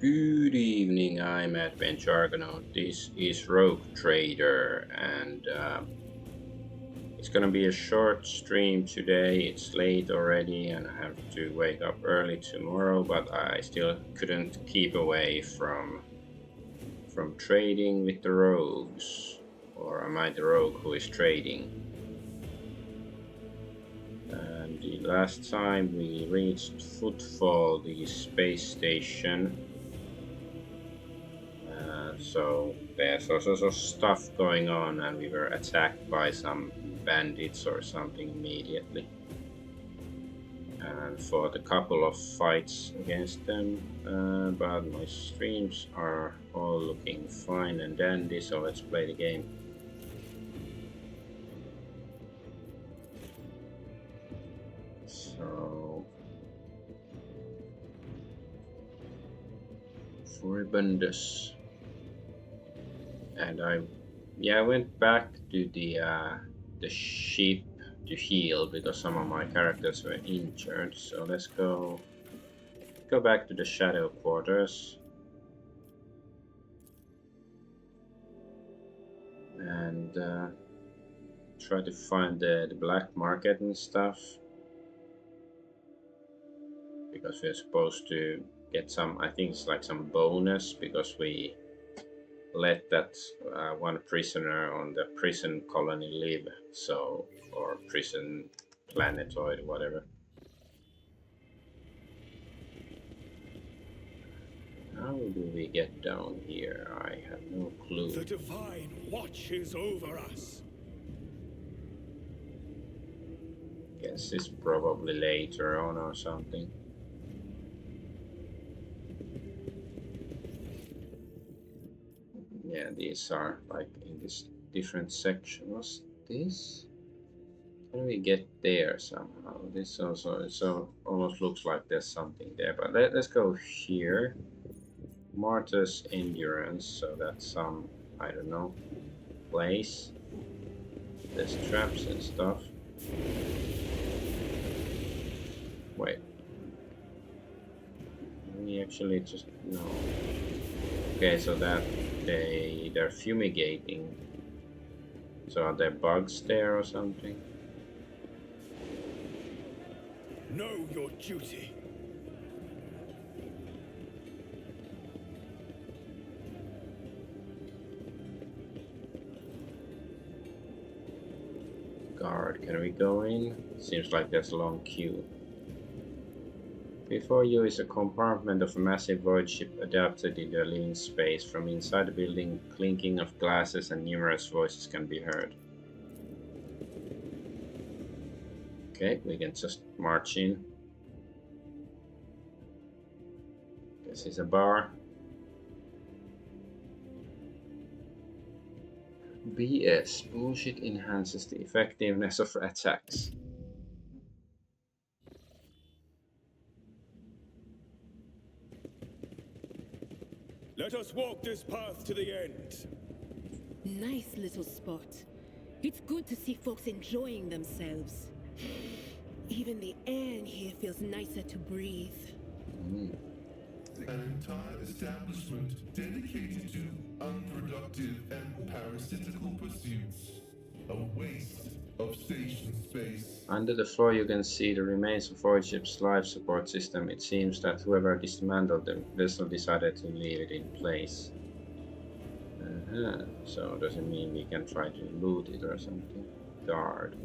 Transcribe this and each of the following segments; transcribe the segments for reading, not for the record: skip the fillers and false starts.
Good evening, I'm Adventure Argonaut. This is Rogue Trader, and it's gonna be a short stream today. It's late already, and I have to wake up early tomorrow, but I still couldn't keep away from trading with the rogues. Or am I the rogue who is trading? And the last time we reached Footfall, the space station. So there's also stuff going on, and we were attacked by some bandits or something immediately. And fought a couple of fights against them, but my streams are all looking fine and dandy, so let's play the game. So, Furibundus. And I went back to the ship to heal because some of my characters were injured. So let's go back to the shadow quarters and try to find the black market and stuff, because we're supposed to get some, I think it's like some bonus, because we let that one prisoner on the prison colony live, so, or prison planetoid, whatever. How do we get down here? I have no clue. The divine watches over us. Guess it's probably later on or something. Yeah, these are like in this different section. What's this? Can we get there somehow? This also, so almost looks like there's something there, but let's go here. Martyr's Endurance, so that's some, I don't know, place. There's traps and stuff. Wait. We actually just, no. Okay, so that they're fumigating. So are there bugs there or something? Know your duty. Guard, can we go in? Seems like there's a long queue. Before you is a compartment of a massive void ship adapted into a living space. From inside the building, clinking of glasses and numerous voices can be heard. Okay, we can just march in. This is a bar. BS. Bullshit enhances the effectiveness of attacks. Let us walk this path to the end. Nice little spot. It's good to see folks enjoying themselves. Even the air in here feels nicer to breathe. An entire establishment dedicated to unproductive and parasitical pursuits. A waste of station space. Under the floor you can see the remains of Void Ship's life support system. It seems that whoever dismantled the vessel decided to leave it in place. So does it mean we can try to loot it or something? Guard.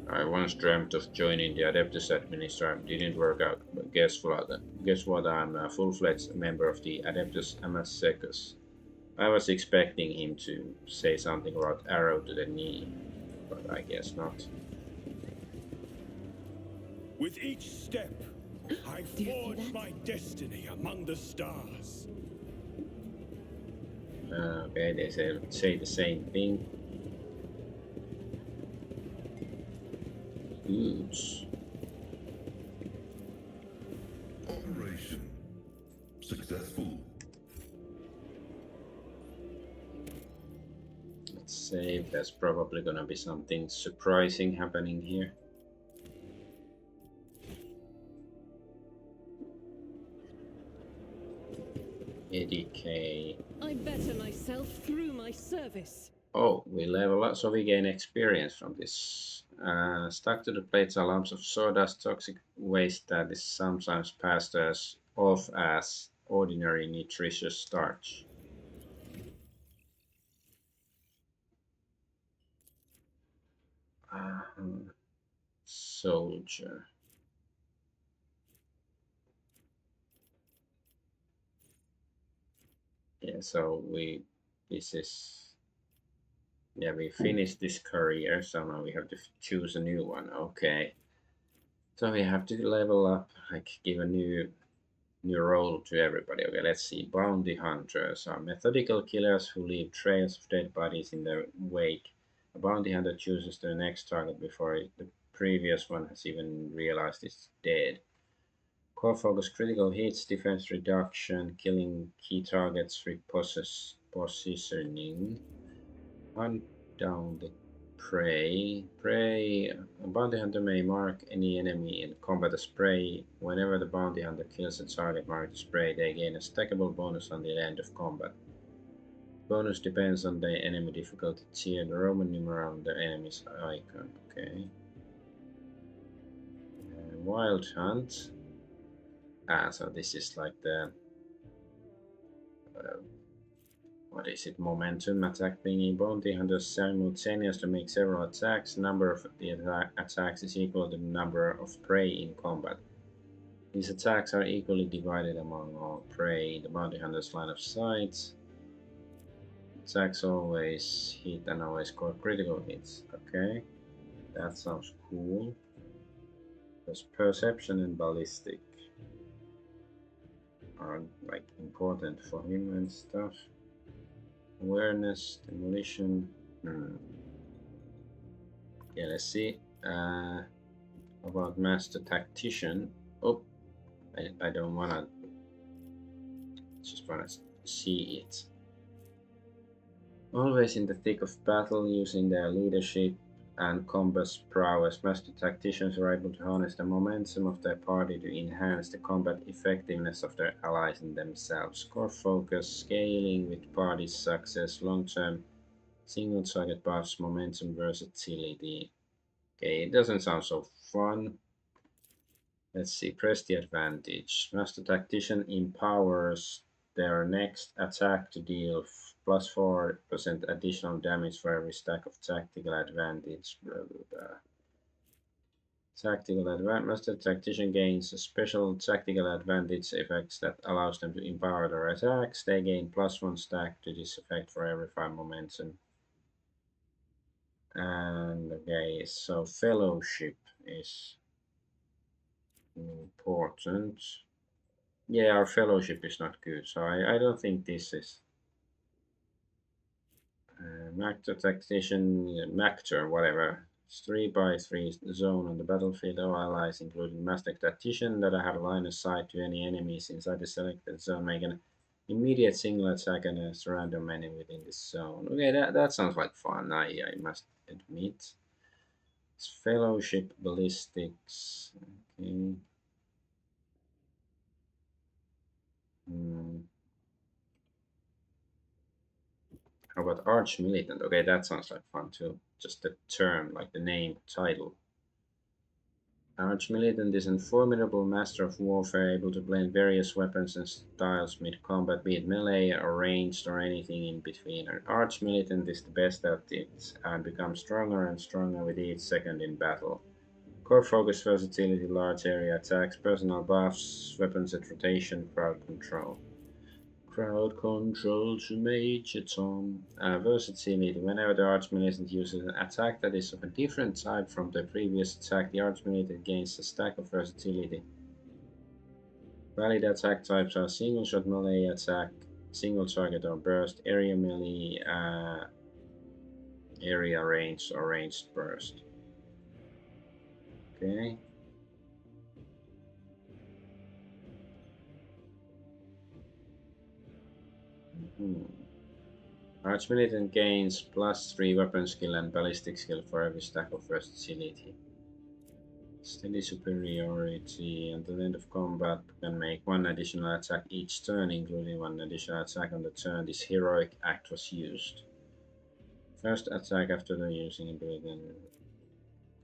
I once dreamt of joining the Adeptus Administration. Didn't work out, but guess what? I'm a full-fledged member of the Adeptus Amassecus. I was expecting him to say something about arrow to the knee, but I guess not. With each step, I forge my destiny among the stars. Okay, they say the same thing. Goods. Operation successful. Let's save. There's probably gonna be something surprising happening here. ADK. I better myself through my service. Oh, we level up, so we gain experience from this. Stuck to the plates are lumps of sawdust, toxic waste that is sometimes passed as off as ordinary nutritious starch. Soldier. Yeah, so this is, yeah, we finished this career, so now we have to choose a new one. Okay. So we have to level up, like give a new role to everybody. Okay, let's see. Bounty hunters are methodical killers who leave trails of dead bodies in their wake. A bounty hunter chooses their next target before the previous one has even realized it's dead. Core focus critical hits, defense reduction, killing key targets, repositioning. Hunt down the prey. A bounty hunter may mark any enemy in combat as prey. Whenever the bounty hunter kills a target marked as prey, they gain a stackable bonus on the end of combat. Bonus depends on the enemy difficulty tier, the Roman numeral on the enemy's icon. Okay. Wild hunt. So this is like the uh, what is it? Momentum attack thingy. Bounty hunters simultaneously make several attacks. Number of the attacks is equal to the number of prey in combat. These attacks are equally divided among all prey. The bounty hunter's line of sight. Attacks always hit and always score critical hits. Okay, that sounds cool. There's perception and ballistic are like important for him and stuff. Awareness, demolition. Yeah, let's see. About master tactician. Oh, I don't wanna. Just wanna see it. Always in the thick of battle, using their leadership and combat prowess, master tacticians are able to harness the momentum of their party to enhance the combat effectiveness of their allies and themselves. Core focus, scaling with party success, long-term single target buffs, momentum, versatility. Okay, it doesn't sound so fun. Let's see, press the advantage. Master Tactician empowers their next attack to deal plus 4% additional damage for every stack of tactical advantage. Blah, blah, blah. Tactical advantage. Master Tactician gains a special tactical advantage effects that allows them to empower their attacks. They gain plus 1 stack to this effect for every 5 momentum. And okay, so Fellowship is important. Yeah, our fellowship is not good, so I don't think this is. Mactor Tactician, Mactor, whatever. It's 3x3 zone on the battlefield. All allies, including Master Tactician, that have line of sight to any enemies inside the selected zone, make an immediate single attack against a random enemy within this zone. Okay, that sounds like fun, I must admit. It's Fellowship Ballistics. Okay. Hmm. How about Arch Militant? Okay, that sounds like fun too. Just the term, like the name, title. Arch Militant is a formidable master of warfare, able to blend various weapons and styles mid-combat, be it melee or ranged or anything in between. An Arch Militant is the best at it and becomes stronger and stronger with each second in battle. Core focus, versatility, large area attacks, personal buffs, weapons at rotation, crowd control. Crowd control to Major Tom. Versatility. Whenever the Archmilitant uses an attack that is of a different type from the previous attack, the Archmilitant gains a stack of versatility. Valid attack types are single shot melee attack, single target or burst, area melee, area range or ranged burst. Okay. Archmilitant gains plus 3 weapon skill and ballistic skill for every stack of versatility. Steady superiority. At the end of combat, can make one additional attack each turn, including one additional attack on the turn this heroic act was used. First attack after the using ability.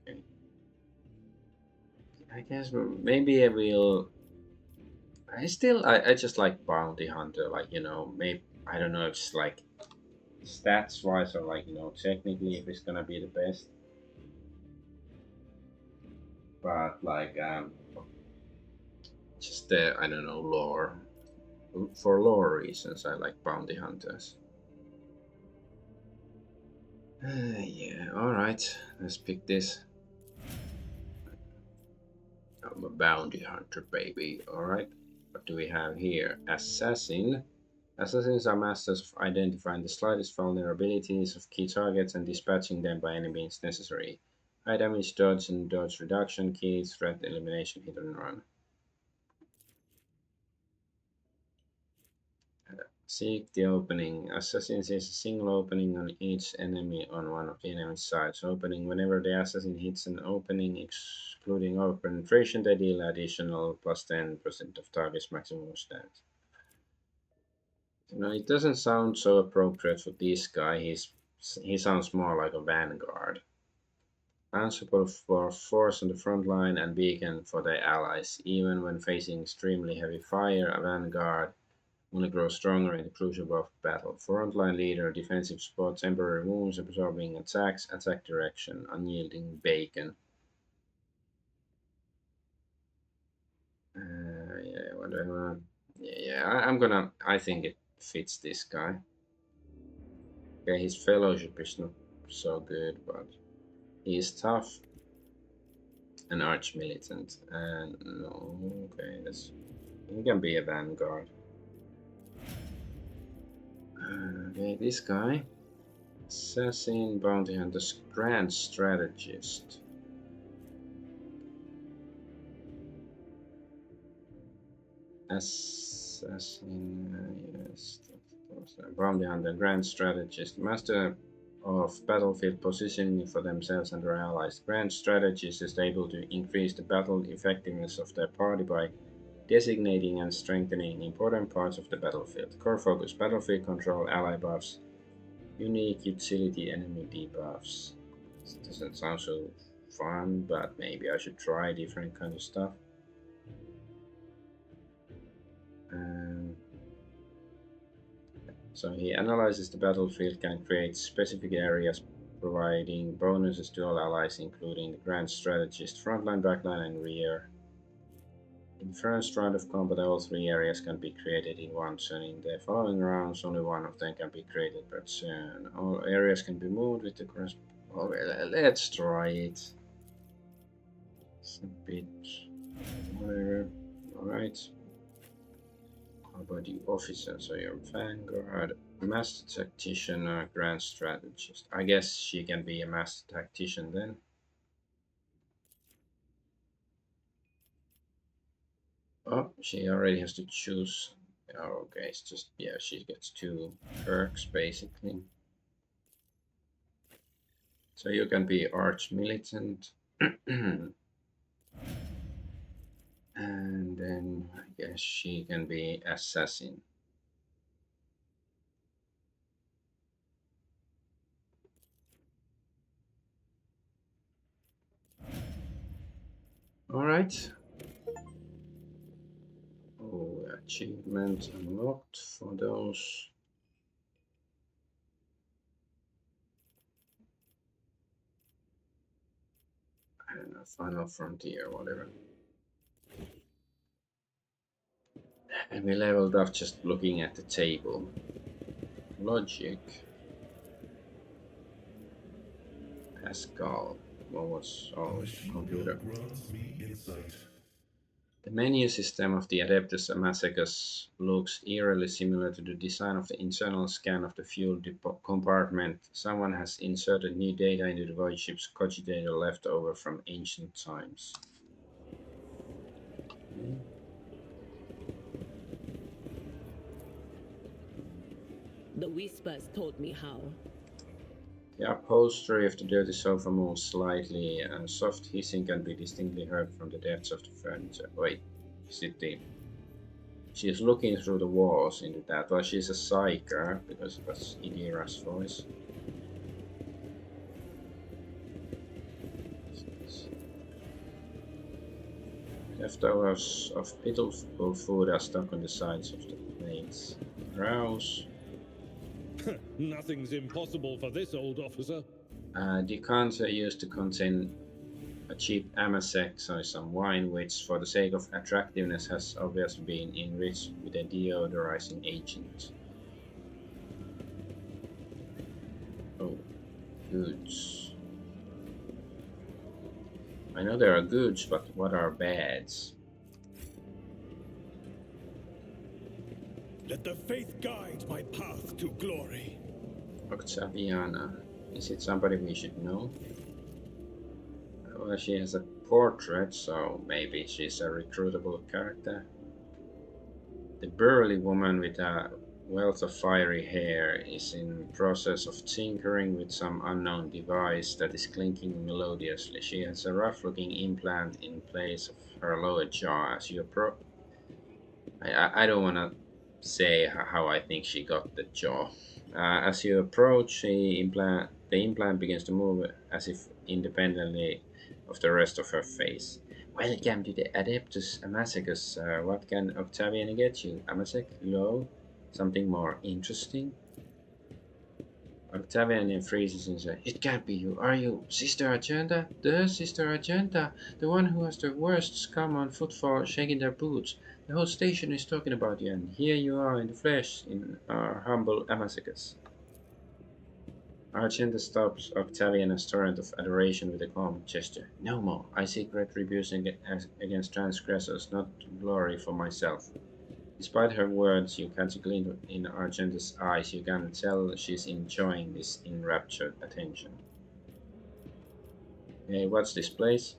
Okay. I guess maybe I will. I just like bounty hunter. Like, you know, maybe I don't know if it's like stats wise or like, you know, technically if it's gonna be the best. But like just I don't know, lore. For lore reasons, I like bounty hunters. Yeah, alright. Let's pick this. I'm a bounty hunter, baby. Alright. What do we have here? Assassin. Assassins are masters of identifying the slightest vulnerabilities of key targets and dispatching them by any means necessary. High damage dodge and dodge reduction, key threat elimination, hit and run. Seek the opening. Assassin sees a single opening on each enemy on one of the enemy's sides. Opening. Whenever the assassin hits an opening, excluding over penetration, they deal additional plus 10% of target's maximum stats. You know, it doesn't sound so appropriate for this guy. He sounds more like a vanguard. Answerable for force on the front line and beacon for their allies. Even when facing extremely heavy fire, a vanguard only grows stronger in the crucible of battle. Frontline leader, defensive support, temporary wounds, absorbing attacks, attack direction, unyielding beacon. Yeah, whatever. Yeah, I think it fits this guy. Okay, his fellowship is not so good, but he is tough and arch militant. And no, okay, he can be a vanguard. Okay, this guy, assassin, bounty hunter, grand strategist. Assassin, yes, bounty hunter, grand strategist, master of battlefield positioning for themselves and their allies. Grand strategist is able to increase the battle effectiveness of their party by designating and strengthening important parts of the battlefield. Core focus, battlefield control, ally buffs, unique utility, enemy debuffs. This doesn't sound so fun, but maybe I should try different kind of stuff. So he analyzes the battlefield, can create specific areas, providing bonuses to all allies, including the Grand Strategist, frontline, backline, and rear. In the first round of combat, all three areas can be created in one turn. In the following rounds, only one of them can be created per turn. All areas can be moved with the corresponding. Okay, let's try it. It's a bit whatever. Alright. How about the officer? So you're vanguard, master tactician, grand strategist. I guess she can be a master tactician then. Oh, she already has to choose. Oh, okay, it's just, yeah, she gets 2 perks basically. So you can be arch militant. And then I guess she can be assassin. Alright. Oh, achievement unlocked for those. I don't know, Final Frontier, whatever. And we leveled up just looking at the table. Logic. Pascal. What was computer? The menu system of the Adeptus Massacus looks eerily similar to the design of the internal scan of the fuel compartment. Someone has inserted new data into the void ship's cogitator left over from ancient times. The Whispers taught me how. The upholstery of the dirty sofa moves slightly, and soft hissing can be distinctly heard from the depths of the furniture. Wait, is it the... She's looking through the walls into that. Well, she's a psyker, because it was Idira's voice. Leftovers of pitiful food are stuck on the sides of the plates. Rouse. Nothing's impossible for this old officer. The decanter used to contain a cheap amasec, so some wine, which, for the sake of attractiveness, has obviously been enriched with a deodorizing agent. Oh, goods. I know there are goods, but what are bads? Let the faith guide my path to glory. Octaviana. Is it somebody we should know? Well, she has a portrait, so maybe she's a recruitable character. The burly woman with a wealth of fiery hair is in process of tinkering with some unknown device that is clinking melodiously. She has a rough-looking implant in place of her lower jaw. As you approach, I don't want to say how I think she got the jaw. As you approach, the implant begins to move as if independently of the rest of her face. Welcome to the Adeptus Amazicus. What can Octavian get you? Amasec? Low? Something more interesting? Octavian freezes and says, "It can't be you. Are you Sister Argenta? The Sister Argenta? The one who has the worst scum on footfall shaking their boots? The whole station is talking about you, and here you are in the flesh in our humble Amazicus." Argenta stops Octavian's torrent of adoration with a calm gesture. "No more. I seek retribution against transgressors, not glory for myself." Despite her words, you catch a gleam in Argenta's eyes. You can tell she's enjoying this enraptured attention. Hey, what's this place?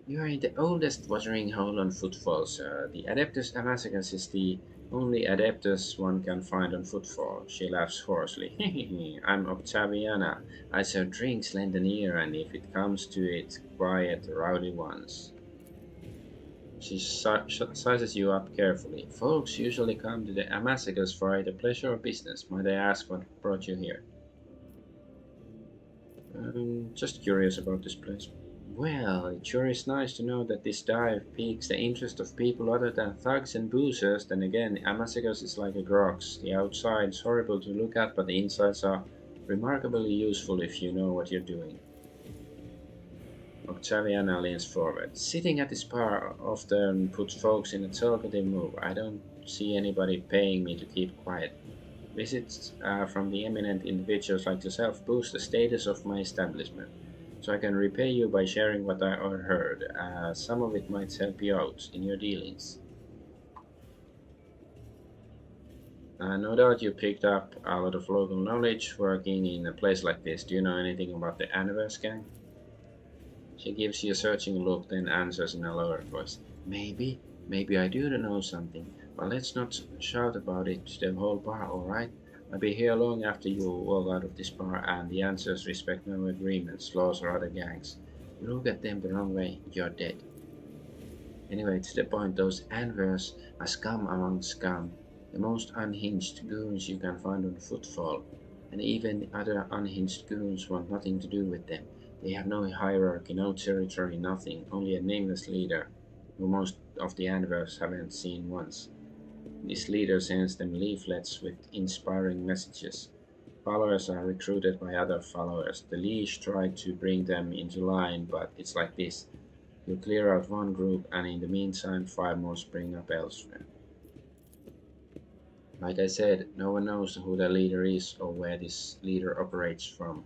You are in the oldest watering hole on footfall, sir. The Adeptus Amazicus is the only Adeptus one can find on footfall. She laughs hoarsely. I'm Octaviana. I serve drinks, lend an ear, and if it comes to it, quiet, rowdy ones. She sizes you up carefully. Folks usually come to the Amazicus for either pleasure or business. Might I ask what brought you here? Just curious about this place. Well, it sure is nice to know that this dive piques the interest of people other than thugs and boozers. Then again, Amazicus is like a grox. The outside is horrible to look at, but the insides are remarkably useful if you know what you're doing. Octaviana leans forward. Sitting at this bar often puts folks in a talkative mood. I don't see anybody paying me to keep quiet. Visits from the eminent individuals like yourself boost the status of my establishment, so I can repay you by sharing what I heard. Some of it might help you out in your dealings. No doubt you picked up a lot of local knowledge working in a place like this. Do you know anything about the Anniverse gang? She gives you a searching look, then answers in a lower voice. Maybe I do know something, but let's not shout about it to the whole bar, alright? I'll be here long after you walk out of this bar, and the answers respect no agreements, laws, or other gangs. You look at them the wrong way, you're dead. Anyway, to the point, those Anvers are scum among scum, the most unhinged goons you can find on footfall, and even the other unhinged goons want nothing to do with them. They have no hierarchy, no territory, nothing, only a nameless leader, who most of the Anvers haven't seen once. This leader sends them leaflets with inspiring messages. Followers are recruited by other followers. The leash tried to bring them into line, but it's like this. You clear out one group, and in the meantime 5 more spring up elsewhere. Like I said, no one knows who the leader is or where this leader operates from.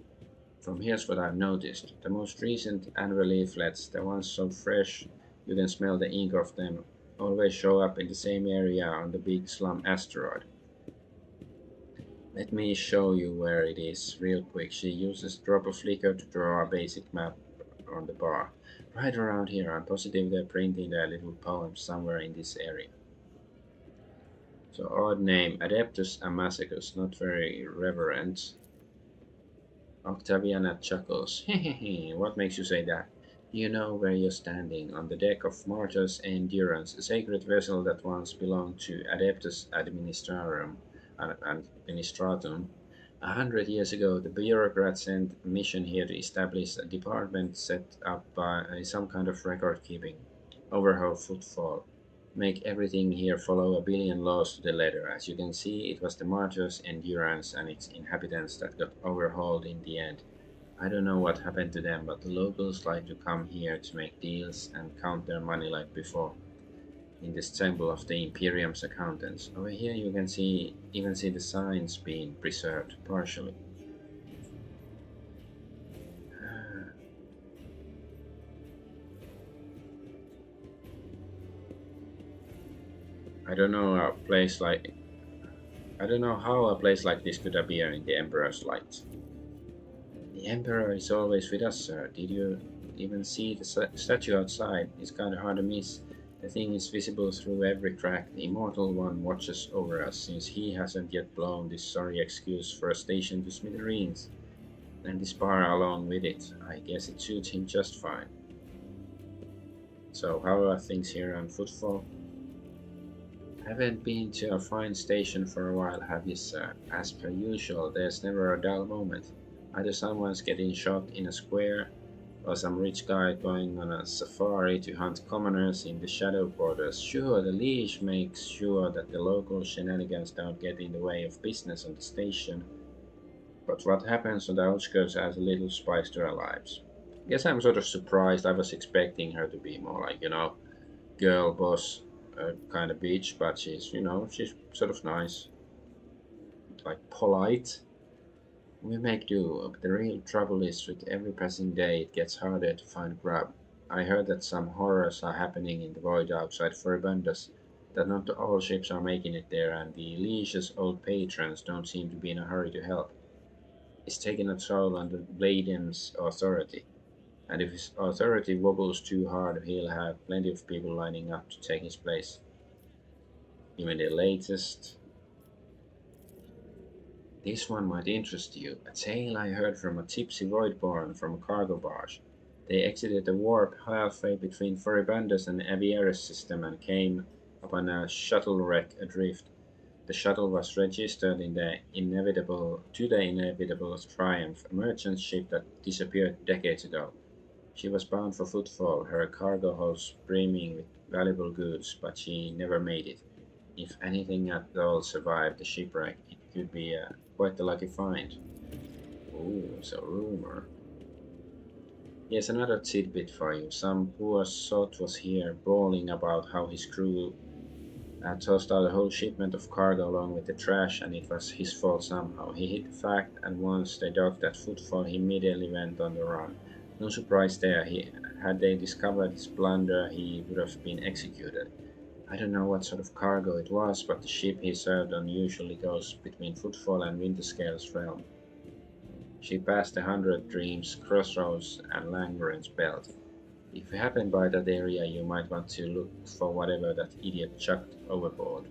From here's what I've noticed. The most recent annual leaflets, the ones so fresh you can smell the ink of them, always show up in the same area on the Big Slum asteroid. Let me show you where it is real quick. She uses drop of liquor to draw a basic map on the bar. Right around here, I'm positive they're printing their little poems somewhere in this area. So odd name, Adeptus Amazicus, not very reverent. Octaviana chuckles. Hehehe, what makes you say that? You know where you're standing, on the deck of Martyr's Endurance, a sacred vessel that once belonged to Adeptus Administratum. 100 years ago, the bureaucrats sent a mission here to establish a department set up by some kind of record keeping, overhaul footfall, make everything here follow a billion laws to the letter. As you can see, it was the Martyr's Endurance and its inhabitants that got overhauled in the end. I don't know what happened to them, but the locals like to come here to make deals and count their money like before, in this temple of the Imperium's accountants. Over here you can even see the signs being preserved partially. I don't know a place like I don't know how a place like this could appear in the Emperor's light. The Emperor is always with us, sir. Did you even see the statue outside? It's kind of hard to miss. The thing is visible through every crack. The Immortal One watches over us, since he hasn't yet blown this sorry excuse for a station to smithereens. And this bar along with it. I guess it suits him just fine. So, how are things here on Footfall? Haven't been to a fine station for a while, have you, sir? As per usual, there's never a dull moment. Either someone's getting shot in a square, or some rich guy going on a safari to hunt commoners in the shadow borders. Sure, the leash makes sure that the local shenanigans don't get in the way of business on the station, but what happens on the outskirts adds a little spice to our lives. Guess I'm sort of surprised. I was expecting her to be more like, girl boss kind of bitch, but she's sort of nice, like polite. We make do, but the real trouble is with every passing day it gets harder to find grub. I heard that some horrors are happening in the void outside Furibundus, that not all ships are making it there, and the Leash's old patrons don't seem to be in a hurry to help. It's taking a toll on the Bladen's authority, and if his authority wobbles too hard, he'll have plenty of people lining up to take his place. Even the latest. This one might interest you. A tale I heard from a tipsy voidborn from a cargo barge. They exited the warp halfway between Furibundus and the Aviaris system and came upon a shuttle wreck adrift. The shuttle was registered in the inevitable Triumph, a merchant ship that disappeared decades ago. She was bound for Footfall, her cargo holds brimming with valuable goods, but she never made it. If anything at all survived the shipwreck, it could be quite a lucky find. Ooh, so rumor. Here's another tidbit for you. Some poor sot was here bawling about how his crew tossed out a whole shipment of cargo along with the trash, and it was his fault somehow. He hid the fact, and once they docked at Footfall, he immediately went on the run. No surprise there. Had they discovered his blunder, he would have been executed. I don't know what sort of cargo it was, but the ship he served on usually goes between Footfall and Winterscale's realm. She passed the 100 Dreams, Crossroads, and Langren's Belt. If you happen by that area, you might want to look for whatever that idiot chucked overboard.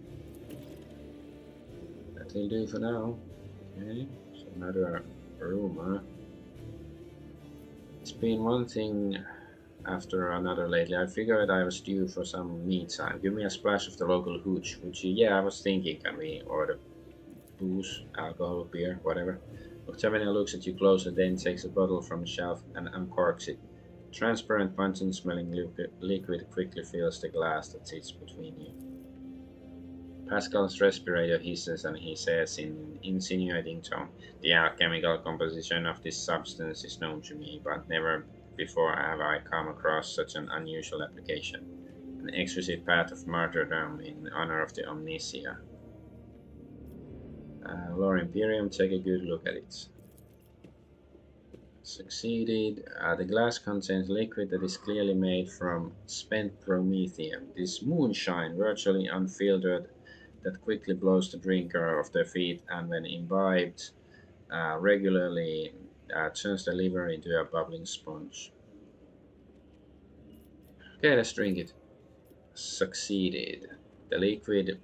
That will do for now. Okay, so another rumor. It's been one thing after another lately. I figured I was due for some me time. Give me a splash of the local hooch. Yeah, I was thinking, can we order booze, alcohol, beer, whatever? Octaviana looks at you closer, then takes a bottle from the shelf and uncorks it. Transparent, pungent-smelling liquid quickly fills the glass that sits between you. Pascal's respirator hisses and he says in an insinuating tone, "The alchemical composition of this substance is known to me, but never before have I come across such an unusual application. An exquisite path of martyrdom in honor of the Omnisia." Lord Imperium, take a good look at it. Succeeded. The glass contains liquid that is clearly made from spent promethium. This moonshine, virtually unfiltered, that quickly blows the drinker off their feet, and when imbibed regularly, turns the liver into a bubbling sponge. Okay, let's drink it. Succeeded. The liquid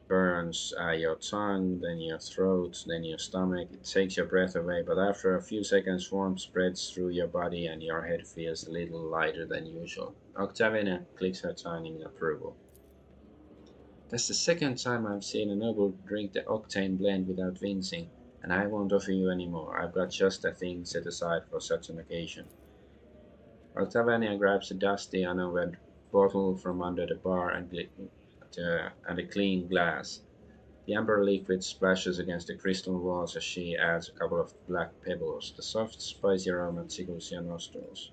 burns your tongue, then your throat, then your stomach. It takes your breath away, but after a few seconds, warmth spreads through your body and your head feels a little lighter than usual. Octaviana clicks her tongue in approval. That's the second time I've seen a noble drink the octane blend without wincing, and I won't offer you any more. I've got just a thing set aside for such an occasion. Octaviana grabs a dusty, unopened bottle from under the bar and a clean glass. The amber liquid splashes against the crystal walls as she adds a couple of black pebbles. The soft, spicy aroma tickles your nostrils.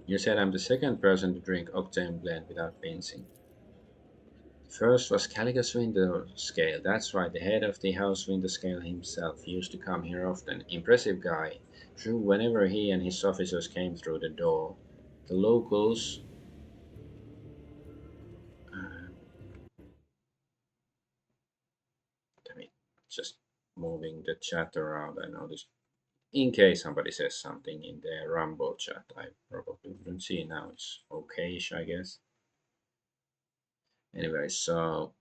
You said I'm the second person to drink octane blend without wincing. The first was Caligus Winterscale. That's right, the head of the House Winterscale himself used to come here often. Impressive guy. True, whenever he and his officers came through the door, the locals damn it, just moving the chat around. I noticed in case somebody says something in the Rumble chat, I probably wouldn't see now. It's okayish, I guess. Anyway, so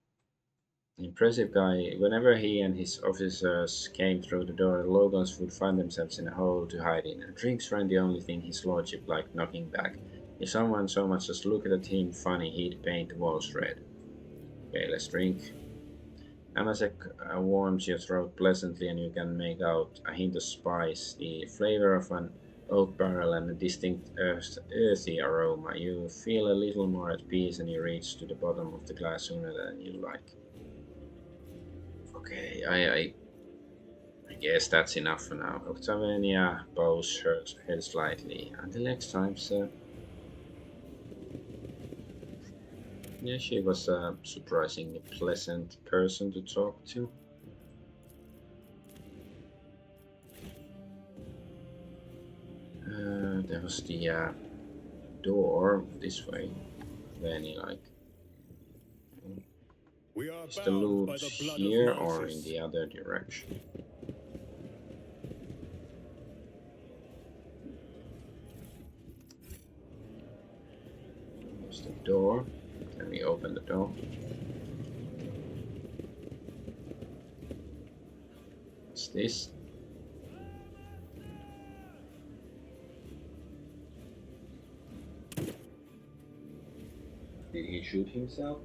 impressive guy. Whenever he and his officers came through the door, the locals would find themselves in a hole to hide in, and drinks weren't the only thing his lordship liked knocking back. If someone so much as looked at him funny, he'd paint the walls red. Okay, let's drink. Amasek warms your throat pleasantly, and you can make out a hint of spice, the flavor of an oak barrel, and a distinct earthy aroma. You feel a little more at peace, and you reach to the bottom of the glass sooner than you like. Okay, I guess that's enough for now. Octaviana bows her head slightly. Until next time, sir. Yeah, she was a surprisingly pleasant person to talk to. There was the door this way. Any like, We are is the bound loot by the blood here of or in Narcissus. the other direction? There's the door. Can we open the door? What's this? Did he shoot himself?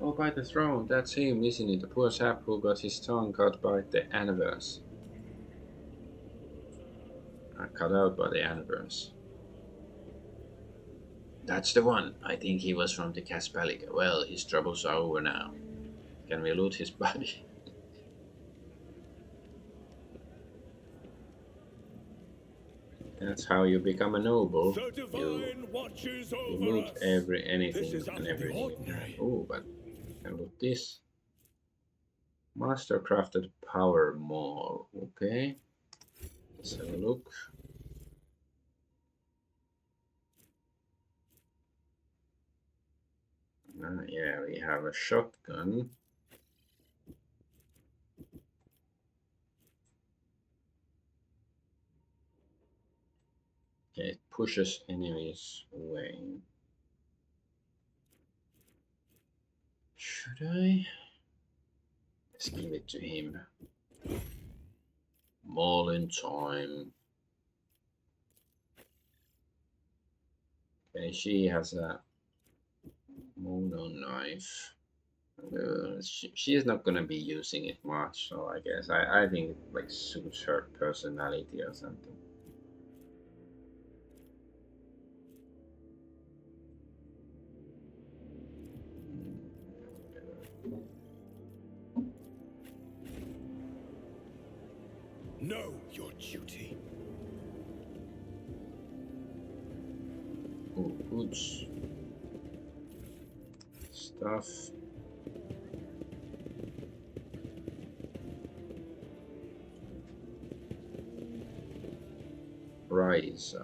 Oh, by the throne, that's him, isn't it? The poor sap who got his tongue cut by the anniverse. Cut out by the anniverse. That's the one. I think he was from the Caspalica. Well, his troubles are over now. Can we loot his body? That's how you become a noble. The divine watches You over loot us. anything This is and out of the everything. ordinary. Oh, but you can loot this. Mastercrafted power maul. Okay. Let's have a look. Yeah, we have a shotgun. Okay, it pushes enemies away. Should I? Let's give it to him. Maul in time. Okay, she has a mono knife. She is not gonna be using it much, so I guess I think it like suits her personality or something. Know your duty. Oh, good stuff. Rise.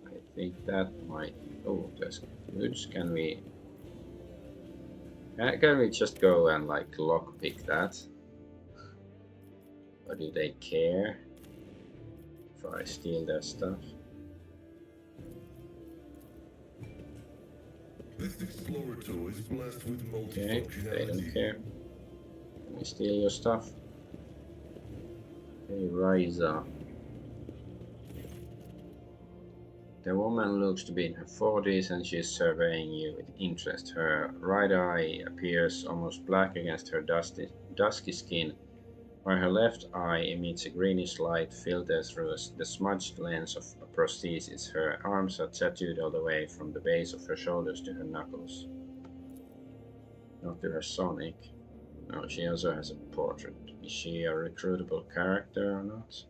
I think that might. Oh, that's good. Can we? Can we just go and like lockpick that? Or do they care if I steal their stuff? This explorator is blessed with Okay, they don't multifunctionality. care. Can we steal your stuff? Okay, Ryza. The woman looks to be in her 40s and she is surveying you with interest. Her right eye appears almost black against her dusky skin, while her left eye emits a greenish light filtered through the smudged lens of a prosthesis. Her arms are tattooed all the way from the base of her shoulders to her knuckles. Not to her Sonic. No, she also has a portrait. Is she a recruitable character or not?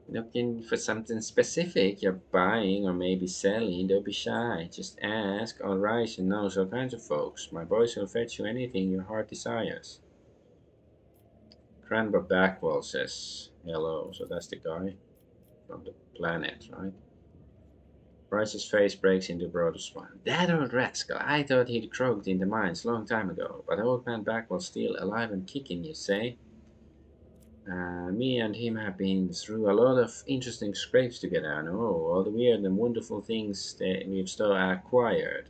Looking for something specific you're buying or maybe selling, don't be shy. Just ask. Alright, she knows all kinds of folks. My boys will fetch you anything your heart desires. Cranber Backwell says hello, so that's the guy from the planet, right? Bryce's face breaks into a broader smile. That old rascal, I thought he'd croaked in the mines long time ago, but old man Backwell's still alive and kicking, you say? Me and him have been through a lot of interesting scrapes together. I know all the weird and wonderful things that we've still acquired.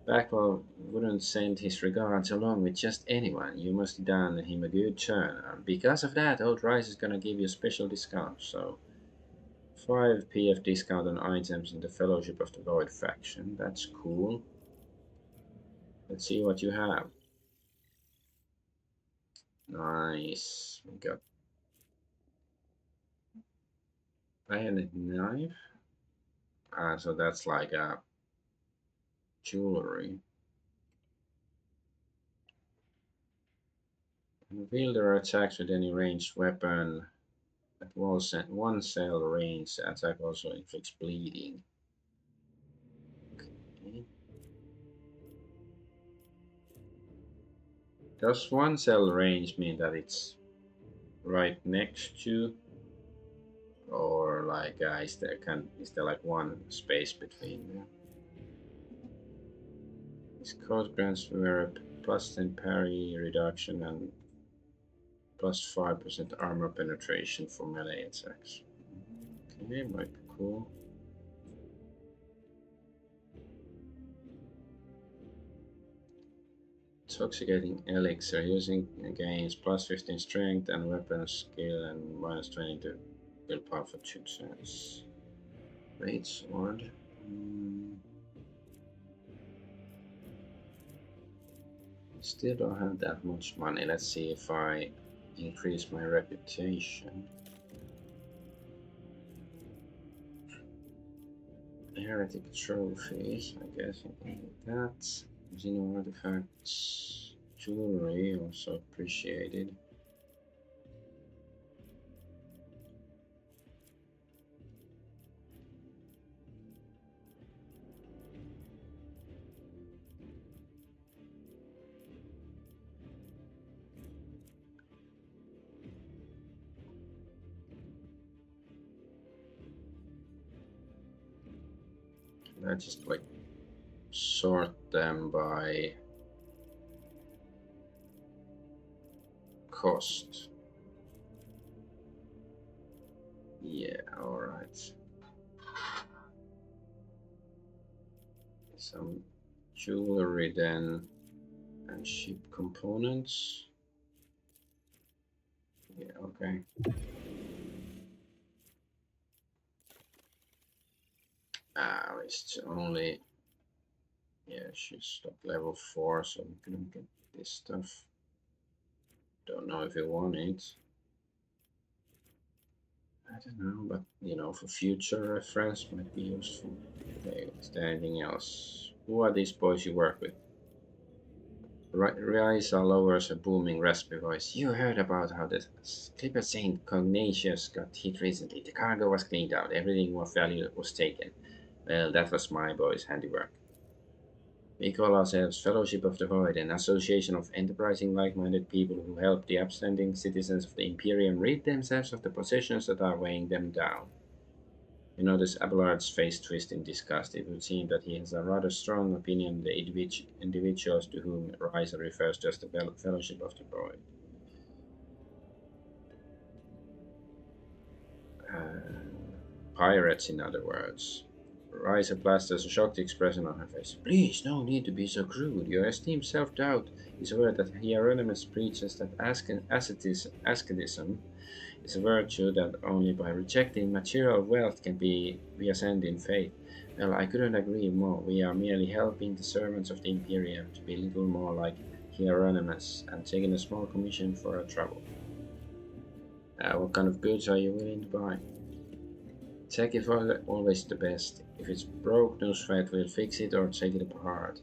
Blackwell wouldn't send his regards along with just anyone. You must have done him a good turn. Because of that, Old Rice is gonna give you a special discount. So 5 PF discount on items in the Fellowship of the Void faction. That's cool. Let's see what you have. Nice. We got bayonet knife. So that's like a jewelry. Reveal their attacks with any ranged weapon at one cell range. The attack also inflicts bleeding. Okay. Does one cell range mean that it's right next to, or like is there like one space between them? This code grants a plus 10 parry reduction and plus 5% armor penetration for melee attacks. Okay, might be cool. Intoxicating elixir using gains plus 15 strength and weapon skill and minus 20 to willpower for 2 turns. Great sword. Still don't have that much money. Let's see if I increase my reputation. Heretic trophies, I guess I can do that. Xeno artifacts, jewelry, also appreciated. I just like sort them by cost. Yeah, alright. Some jewelry then, and ship components. Yeah, okay. It's only, yeah, she's like level 4, so we couldn't get this stuff. Don't know if you want it. I don't know, but you know, for future reference might be useful. Okay, is there anything else? Who are these boys you work with? Raisa lowers a booming, raspy voice. You heard about how the Clipper Saint Cognatius got hit recently. The cargo was cleaned out. Everything of value was taken. Well, that was my boy's handiwork. We call ourselves Fellowship of the Void, an association of enterprising, like-minded people who help the upstanding citizens of the Imperium rid themselves of the possessions that are weighing them down. You notice Abelard's face twist in disgust. It would seem that he has a rather strong opinion of the individuals to whom Ryza refers to as the Fellowship of the Void. Pirates, in other words. Ryza plasters a shocked expression on her face. Please, no need to be so crude. Your esteemed self-doubt is aware that Hieronymus preaches that asceticism is a virtue that only by rejecting material wealth can we ascend in faith. Well, I couldn't agree more. We are merely helping the servants of the Imperium to be little more like Hieronymus and taking a small commission for our trouble. What kind of goods are you willing to buy? Tech is always the best. If it's broke, no sweat, we'll fix it or take it apart.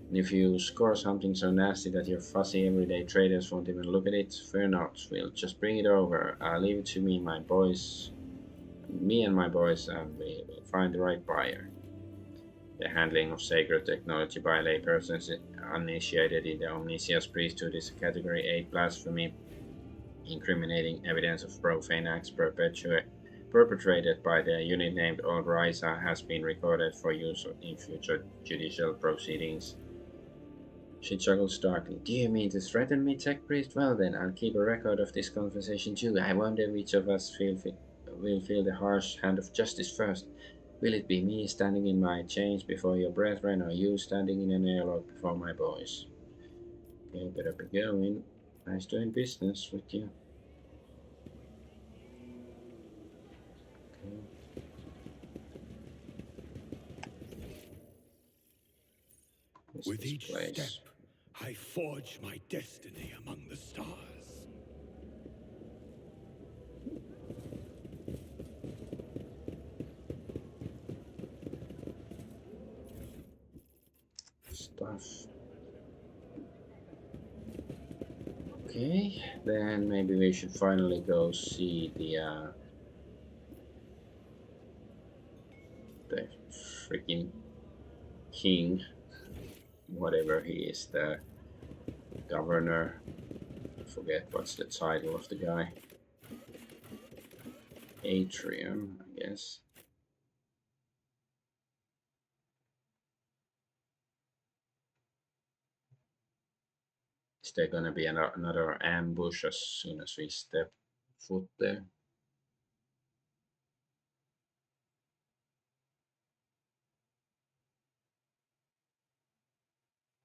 And if you score something so nasty that your fussy everyday traders won't even look at it, fear not, we'll just bring it over. Leave it to me, my boys, me and my boys, and we will find the right buyer. The handling of sacred technology by laypersons uninitiated in the omniscience priesthood is a Category 8 blasphemy, incriminating evidence of profane acts perpetrated by the unit named Old Ryza has been recorded for use in future judicial proceedings. She chuckled starkly. Do you mean to threaten me, Tech Priest? Well then, I'll keep a record of this conversation too. I wonder which of us will feel the harsh hand of justice first. Will it be me standing in my chains before your brethren, or you standing in an airlock before my boys? Okay, better be going. Nice doing business with you. Okay. With each place. step, I forge my destiny among the stars. Stuff. Okay, then maybe we should finally go see the freaking king, whatever he is, the governor. I forget what's the title of the guy. Atrium, I guess. Is there gonna be another ambush as soon as we step foot there?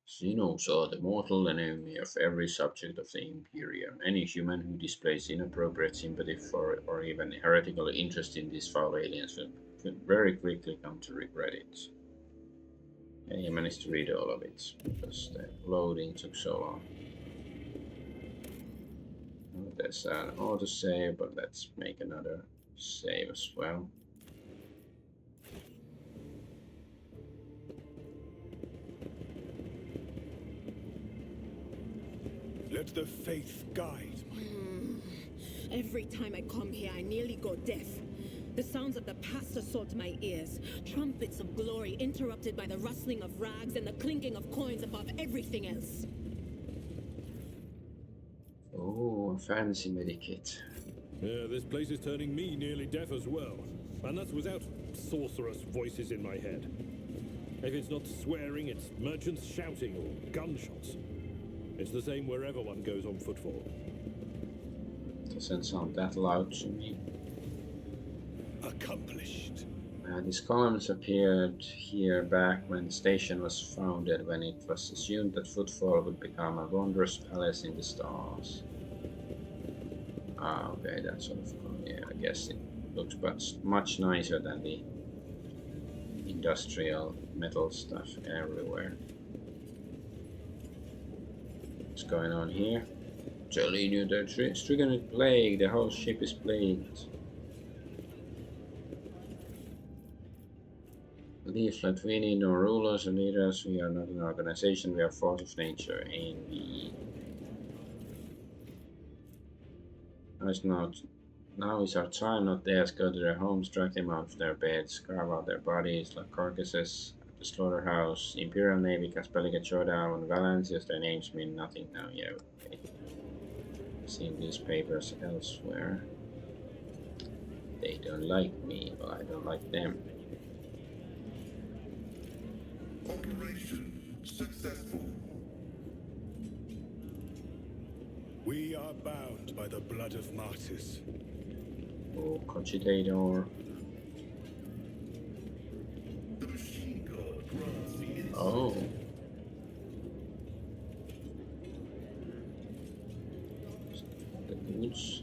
Xenos are the mortal enemy of every subject of the Imperium. Any human who displays inappropriate sympathy for or even heretical interest in these foul aliens will very quickly come to regret it. I managed to read all of it because the loading took so long. There's an autosave, but let's make another save as well. Let the faith guide my... Every time I come here, I nearly go deaf. The sounds of the past assault my ears. Trumpets of glory interrupted by the rustling of rags and the clinking of coins above everything else. Oh, a fancy medikit. Yeah, this place is turning me nearly deaf as well. And that's without sorcerous voices in my head. If it's not swearing, it's merchants shouting or gunshots. It's the same wherever one goes on footfall. Doesn't sound that loud to me. Accomplished. These columns appeared here back when the station was founded, when it was assumed that footfall would become a wondrous palace in the stars. Ah, okay, that's sort of cool. Yeah, I guess it looks much nicer than the industrial metal stuff everywhere. What's going on here? Telling you the stricken with plague, the whole ship is plagued. Leaflet, we need no rulers or leaders, we are not an organization, we are force of nature, indeed. Now is our time, not theirs. Go to their homes, drag them out of their beds, carve out their bodies like carcasses at the slaughterhouse. Imperial Navy, Kaspellica, Choda, and Valencius, their names mean nothing now. Yeah, okay. I've seen these papers elsewhere. They don't like me, but I don't like them. Operation successful. We are bound by the blood of martyrs. Oh, Cogitator. Oh. The boots.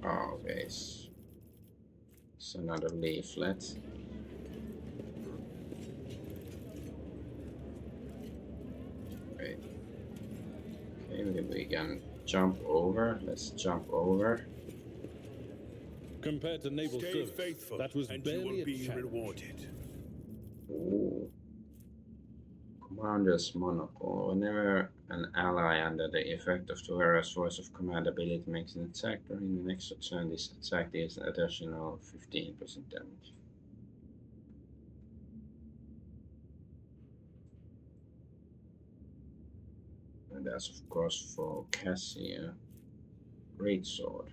Oh, okay. It's another leaflet. Wait. Okay, maybe we can jump over. Let's jump over. Compared to naval Stay service, faithful, that was and you barely will a be challenge. rewarded. Ooh. Commander's Monocle. Whenever an ally under the effect of Tuera's Voice of Command ability makes an attack during the next turn, this attack deals an additional 15% damage. And that's of course for Cassia. Great sword.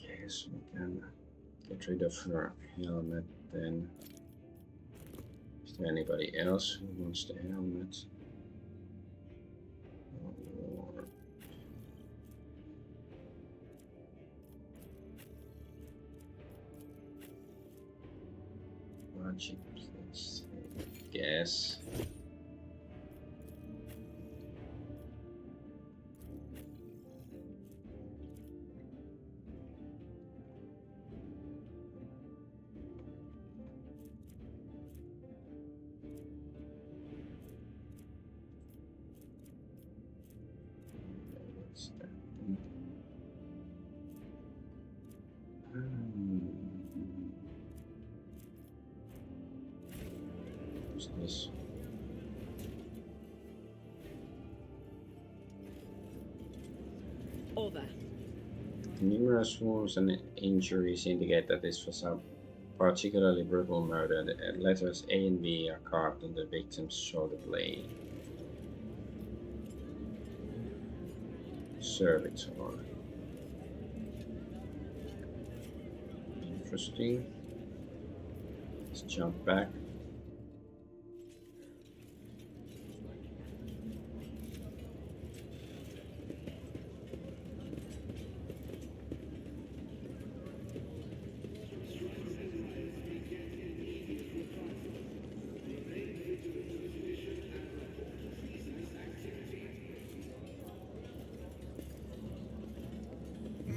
Okay, so we can get rid of her helmet then. Is there anybody else who wants the helmet? Or... Magic, let's guess. What's that? What's this? Over. Numerous wounds and injuries indicate that this was a particularly brutal murder. The letters A and B are carved on the victim's shoulder blade. Servitor. Interesting. Let's jump back.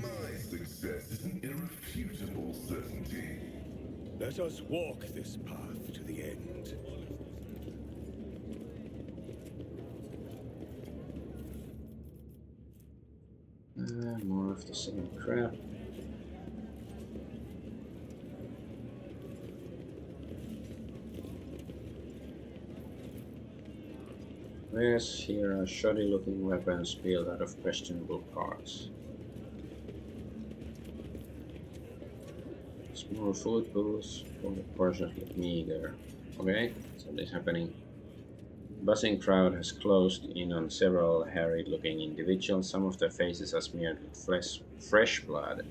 My success is an irrefutable certainty. Let us walk this path to the end. More of the same crap. Yes, here are shoddy looking weapons built out of questionable parts. Small food booths for the portions look meager. Okay, so this is happening. Buzzing crowd has closed in on several harried looking individuals. Some of their faces are smeared with fresh blood.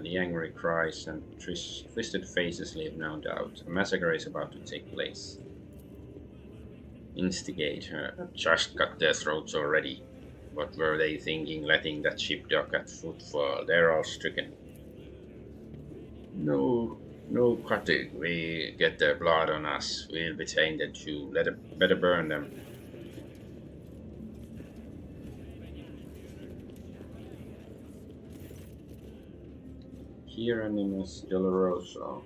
The angry cries and twisted faces leave no doubt. A massacre is about to take place. Instigator. Just cut their throats already. What were they thinking, letting that ship dock at footfall? They're all stricken. No cutting. We get their blood on us. We'll be tainted too. Better burn them. Hieronymus Doloroso.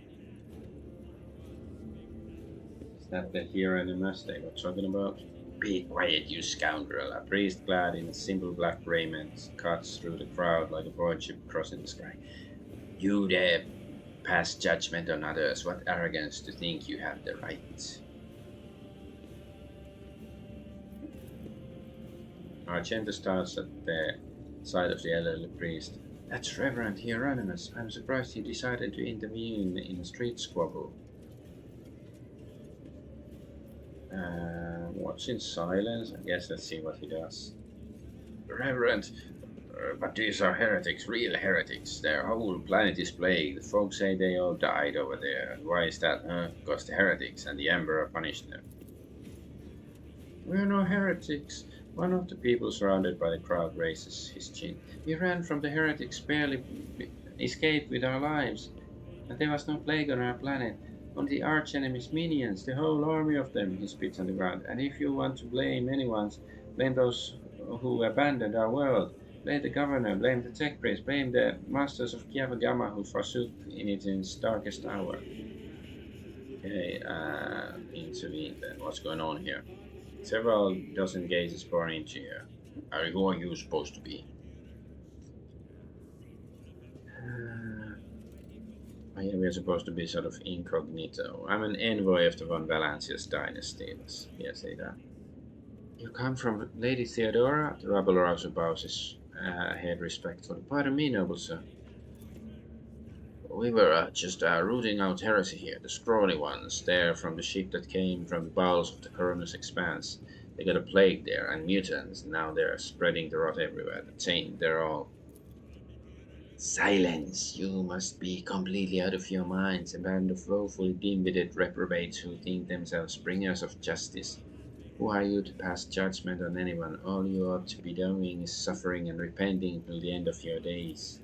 Is that the Hieronymus they were talking about? Be quiet, you scoundrel. A priest clad in simple black raiment cuts through the crowd like a broad ship crossing the sky. You dare pass judgment on others. What arrogance to think you have the right. Argento starts at the side of the elderly priest. That's Reverend Hieronymus. I'm surprised he decided to intervene in a street squabble. Watch in silence. I guess let's see what he does. Reverend, but these are heretics, real heretics. Their whole planet is plagued. The folks say they all died over there. And why is that? Because the heretics and the Emperor punished them. We're no heretics. One of the people surrounded by the crowd raises his chin. We ran from the heretics, barely escaped with our lives, and there was no plague on our planet. Only the arch-enemy's minions, the whole army of them, he spits on the ground. And if you want to blame anyone, blame those who abandoned our world. Blame the governor, blame the tech priests, blame the masters of Kiavagama who forsook in its darkest hour. Okay, intervene then. What's going on here? Several dozen gazes pour into you. Who are you supposed to be? Oh yeah, we're supposed to be sort of incognito. I'm an envoy of the von Valancius dynasty. Yes, say that. You come from Lady Theodora? The rabble-rouser bows his head respectfully. Pardon me, noble sir. We were just rooting out heresy here. The scrawny ones, there from the ship that came from the bowels of the Coronus Expanse. They got a plague there, and mutants. Now they're spreading the rot everywhere. The taint, they're all... Silence! You must be completely out of your minds. A band of woefully dim-witted reprobates who think themselves bringers of justice. Who are you to pass judgment on anyone? All you ought to be doing is suffering and repenting till the end of your days.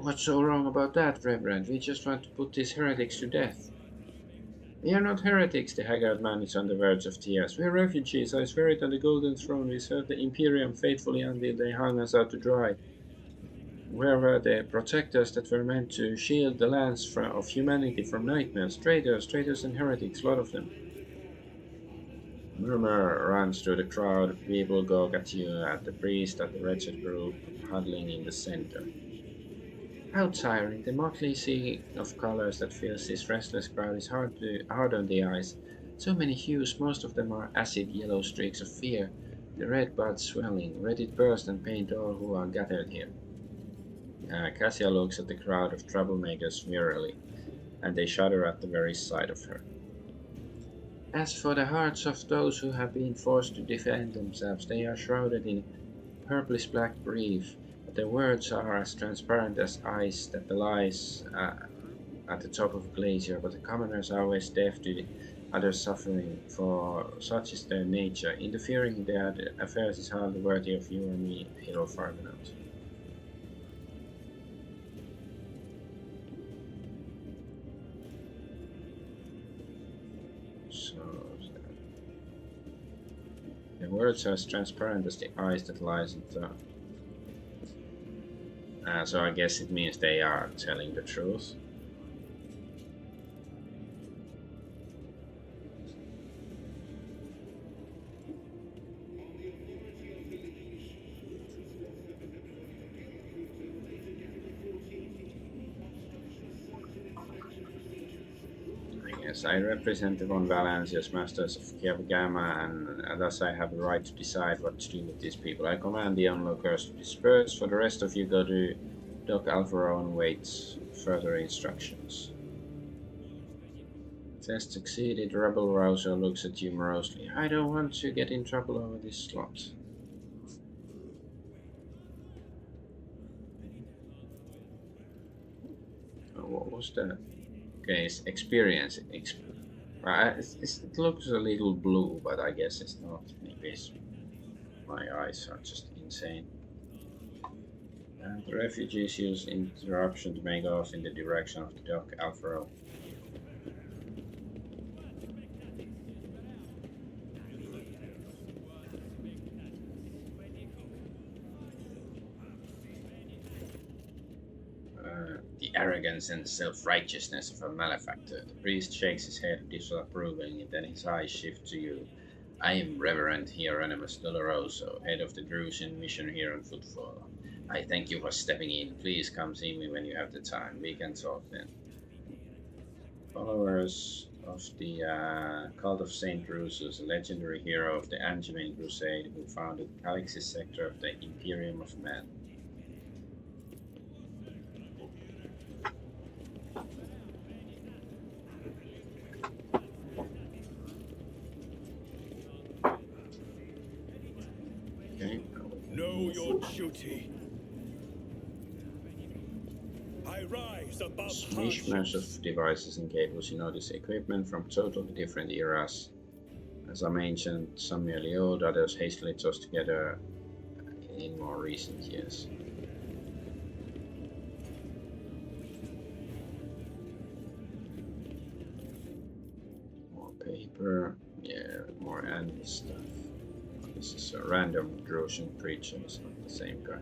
What's so wrong about that, Reverend? We just want to put these heretics to death. We are not heretics, the haggard man is on the verge of tears. We are refugees. I swear it on the golden throne. We served the Imperium faithfully until they hung us out to dry. Where were the protectors that were meant to shield the lands of humanity from nightmares? Traitors and heretics, a lot of them. Murmur runs through the crowd. People gawk at you, at the priest, at the wretched group huddling in the center. How tiring! The motley sea of colors that fills this restless crowd is hard on the eyes. So many hues, most of them are acid yellow streaks of fear. The red buds swelling, let it burst and paint all who are gathered here. Cassia looks at the crowd of troublemakers wearily, and they shudder at the very sight of her. As for the hearts of those who have been forced to defend themselves, they are shrouded in purplish black grief. Their words are as transparent as ice that lies at the top of a glacier, but the commoners are always deaf to the others' suffering, for such is their nature. Interfering in their affairs is hardly worthy of you or me, hero of Argonaut. So, the words are as transparent as the ice that lies in the... so I guess it means they are telling the truth. I represent the von Valancius masters of Kiavagama, and thus I have the right to decide what to do with these people. I command the onlookers to disperse. For the rest of you, go to Doc Alvaro and wait further instructions. Test succeeded. Rebel Rouser looks at you morosely. I don't want to get in trouble over this slot. What was that? Okay, it's experience. It looks a little blue, but I guess it's not. Maybe my eyes are just insane. And the refugees use interruption to make off in the direction of the Doc Alvaro. The arrogance and self-righteousness of a malefactor. The priest shakes his head disapprovingly, then his eyes shift to you. I am Reverend Hieronymus Doloroso, head of the Drusian mission here on Footfall. I thank you for stepping in. Please come see me when you have the time. We can talk then. Followers of the cult of Saint Drusus, a legendary hero of the Angevin Crusade who founded Calixis sector of the Imperium of Men. Know your duty. I rise above Mishmash of devices and cables. You notice equipment from totally different eras. Some ancient, some merely old, others hastily tossed together in more recent years. More paper, yeah, more animal stuff. This is a random Drusian creature, it's not the same guy.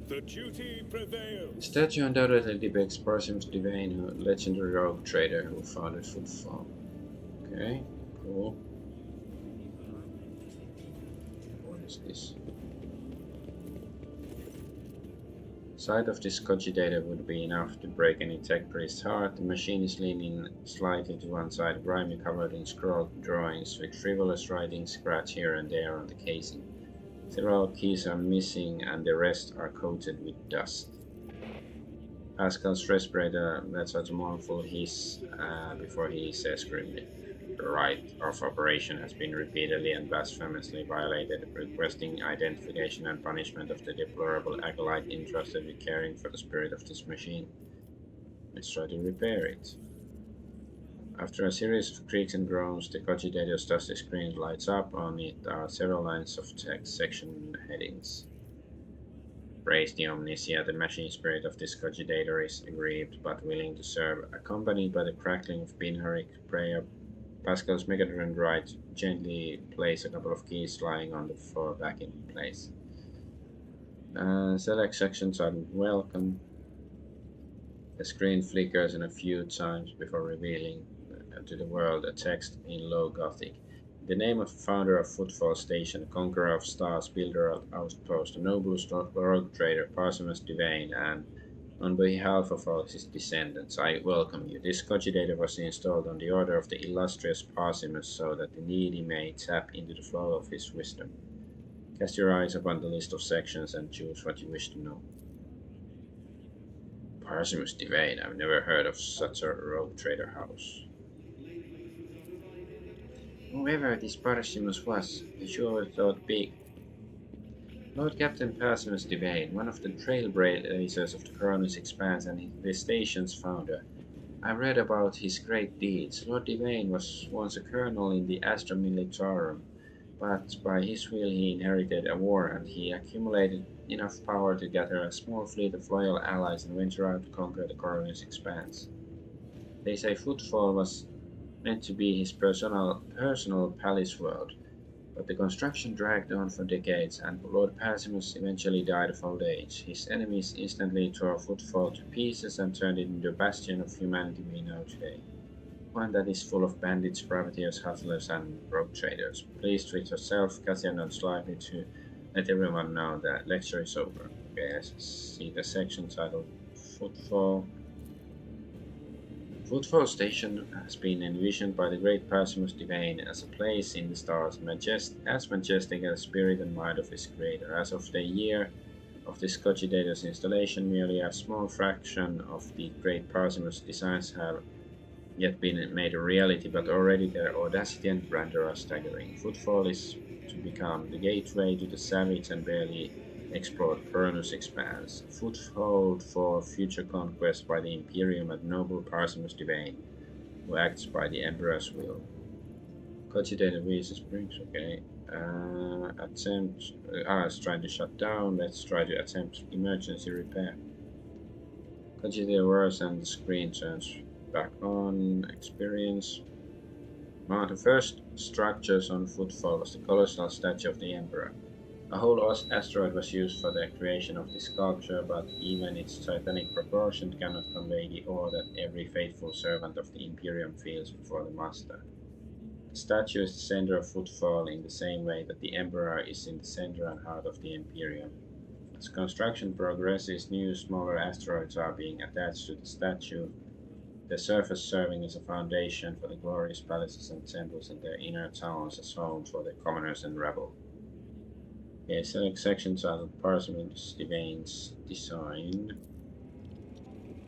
The duty prevails. The statue undoubtedly depicts Parsimus Devane, a legendary rogue trader who founded Footfall. Okay, cool. What is this? Sight of this cogitator would be enough to break any tech priest's heart. The machine is leaning slightly to one side, grimy, covered in scrawled drawings, with frivolous writing scratched here and there on the casing. Several keys are missing and the rest are coated with dust. Pascal's respirator lets out a mournful hiss before he says grimly, "The right of operation has been repeatedly and blasphemously violated, requesting identification and punishment of the deplorable acolyte entrusted with caring for the spirit of this machine. Let's try to repair it." After a series of creaks and groans, the cogitator's dusty screen lights up. On it are several lines of text, section headings. "Praise the Omniscient, the machine spirit of this cogitator is aggrieved but willing to serve." Accompanied by the crackling of Pinharic prayer, Pascal's Megatron right gently places a couple of keys lying on the floor back in place. Select sections are welcome. The screen flickers in a few times before revealing to the world a text in Low Gothic. "In the name of the founder of Footfall Station, conqueror of stars, builder of outpost, the noblest rogue trader, Parsimus Devane, and on behalf of all his descendants, I welcome you. This cogitator was installed on the order of the illustrious Parsimus so that the needy may tap into the flow of his wisdom. Cast your eyes upon the list of sections and choose what you wish to know." Parsimus Devane, I've never heard of such a rogue trader house. Whoever this Parsimus was, he sure thought big. Lord Captain Parsimus Devane, one of the trailblazers of the Coronus Expanse and the station's founder. I read about his great deeds. Lord Devane was once a colonel in the Astra Militarum, but by his will he inherited a war and he accumulated enough power to gather a small fleet of loyal allies and venture out to conquer the Coronus Expanse. They say Footfall was meant to be his personal palace world, but the construction dragged on for decades, and Lord Parsimus eventually died of old age. His enemies instantly tore Footfall to pieces and turned it into a bastion of humanity we know today. One that is full of bandits, privateers, hustlers, and rogue traders. Please treat yourself. Kasia nods slightly to let everyone know that lecture is over. Okay, I see the section titled Footfall. Footfall Station has been envisioned by the great Parsimus Devane as a place in the stars, as majestic as the spirit and mind of its creator. As of the year of this cogitator's installation, merely a small fraction of the great Parsimus designs have yet been made a reality, but already their audacity and grandeur are staggering. Footfall is to become the gateway to the savage and barely explored Coronus Expanse, a foothold for future conquest by the Imperium and noble Parsimus Devane, who acts by the Emperor's will. Cogitator Visa Springs, okay. It's trying to shut down. Let's try to attempt emergency repair. Cogitator works and the screen turns back on. Experience. One of the first structures on Footfall was the colossal statue of the Emperor. A whole asteroid was used for the creation of this sculpture, but even its titanic proportions cannot convey the awe that every faithful servant of the Imperium feels before the Master. The statue is the center of Footfall in the same way that the Emperor is in the center and heart of the Imperium. As construction progresses, new, smaller asteroids are being attached to the statue, the surface serving as a foundation for the glorious palaces and temples and their inner towns as homes for the commoners and rabble. Okay, select sections titled Parsimus Devane's design.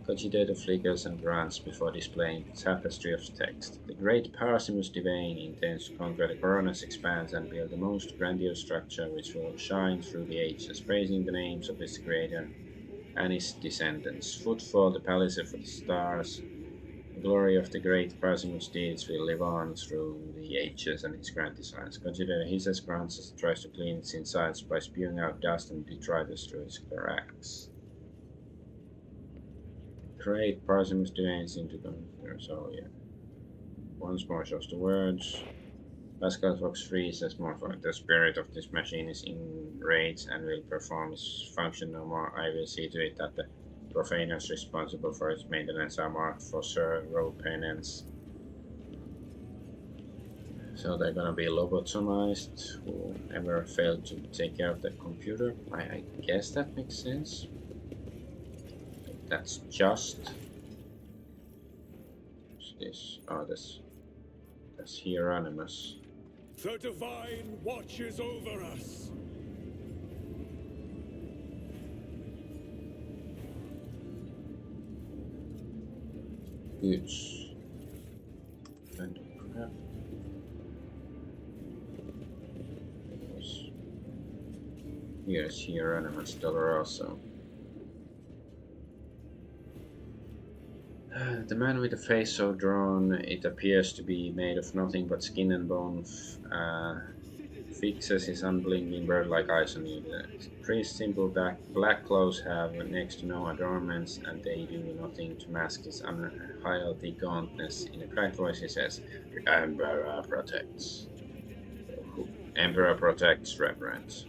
Cogitator flickers and grunts before displaying the tapestry of text. The great Parsimus Devane intends to conquer the Coronus Expanse and build the most grandiose structure which will shine through the ages, praising the names of its creator and his descendants. Footfall, the palace for the stars, The glory of the great Parsim's deeds will live on through the ages and its grand designs. Consider his Esperanza tries to clean its insides by spewing out dust and detritus through its cracks. Great Parsim's do anything to consider, so yeah. Once more shows the words. Pascal Fox 3 says more for the spirit of this machine is enraged and will perform its function no more. I will see to it that the profaners responsible for its maintenance are marked for thorough penance. So they're gonna be lobotomized, whoever failed to take care of the computer. I guess that makes sense. That's just. What's this? Oh, that's Hieronymus. The divine watches over us. Goods. Kind of crap. Here's Hieronymus Doloroso. The man with a face so drawn it appears to be made of nothing but skin and bone fixes his unblinking bird-like eyes on you. The priest's simple black clothes have next to no adornments, and they do nothing to mask his unhealthy gauntness. In a cracked voice he says, "The Emperor protects." Emperor protects, Reverend.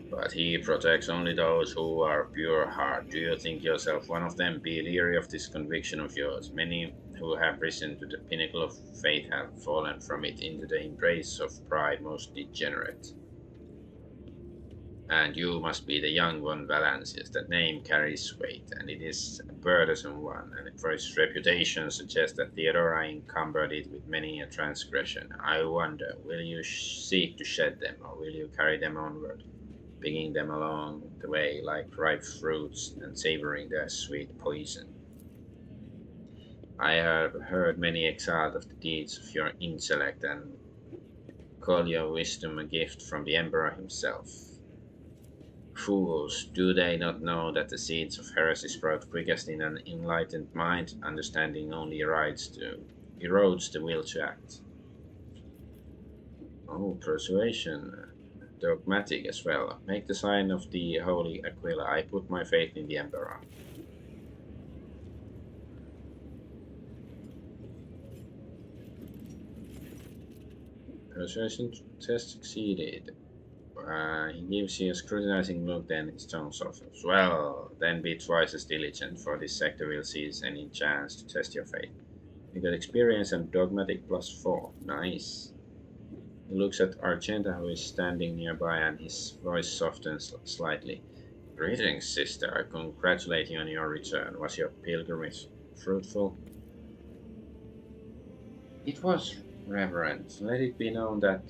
But he protects only those who are pure heart. Do you think yourself one of them? Be leery of this conviction of yours. Many who have risen to the pinnacle of faith have fallen from it into the embrace of pride most degenerate. And you must be the young one, Valancius. That name carries weight, and it is a burdensome one, and for its reputation suggests that Theodora encumbered it with many a transgression. I wonder, will you seek to shed them, or will you carry them onward, picking them along the way like ripe fruits and savoring their sweet poison? I have heard many exalt of the deeds of your intellect and call your wisdom a gift from the Emperor himself. Fools, do they not know that the seeds of heresy sprout quickest in an enlightened mind? Understanding only erodes the will to act. Oh, persuasion. Dogmatic as well. Make the sign of the Holy Aquila. I put my faith in the Emperor. Persuasion test succeeded. He gives you a scrutinizing look, then his tone softens. Well, then be twice as diligent, for this sector will seize any chance to test your faith. You got experience and dogmatic +4. Nice. He looks at Argenta, who is standing nearby, and his voice softens slightly. Greetings, sister. I congratulate you on your return. Was your pilgrimage fruitful? It was, Reverend. Let it be known that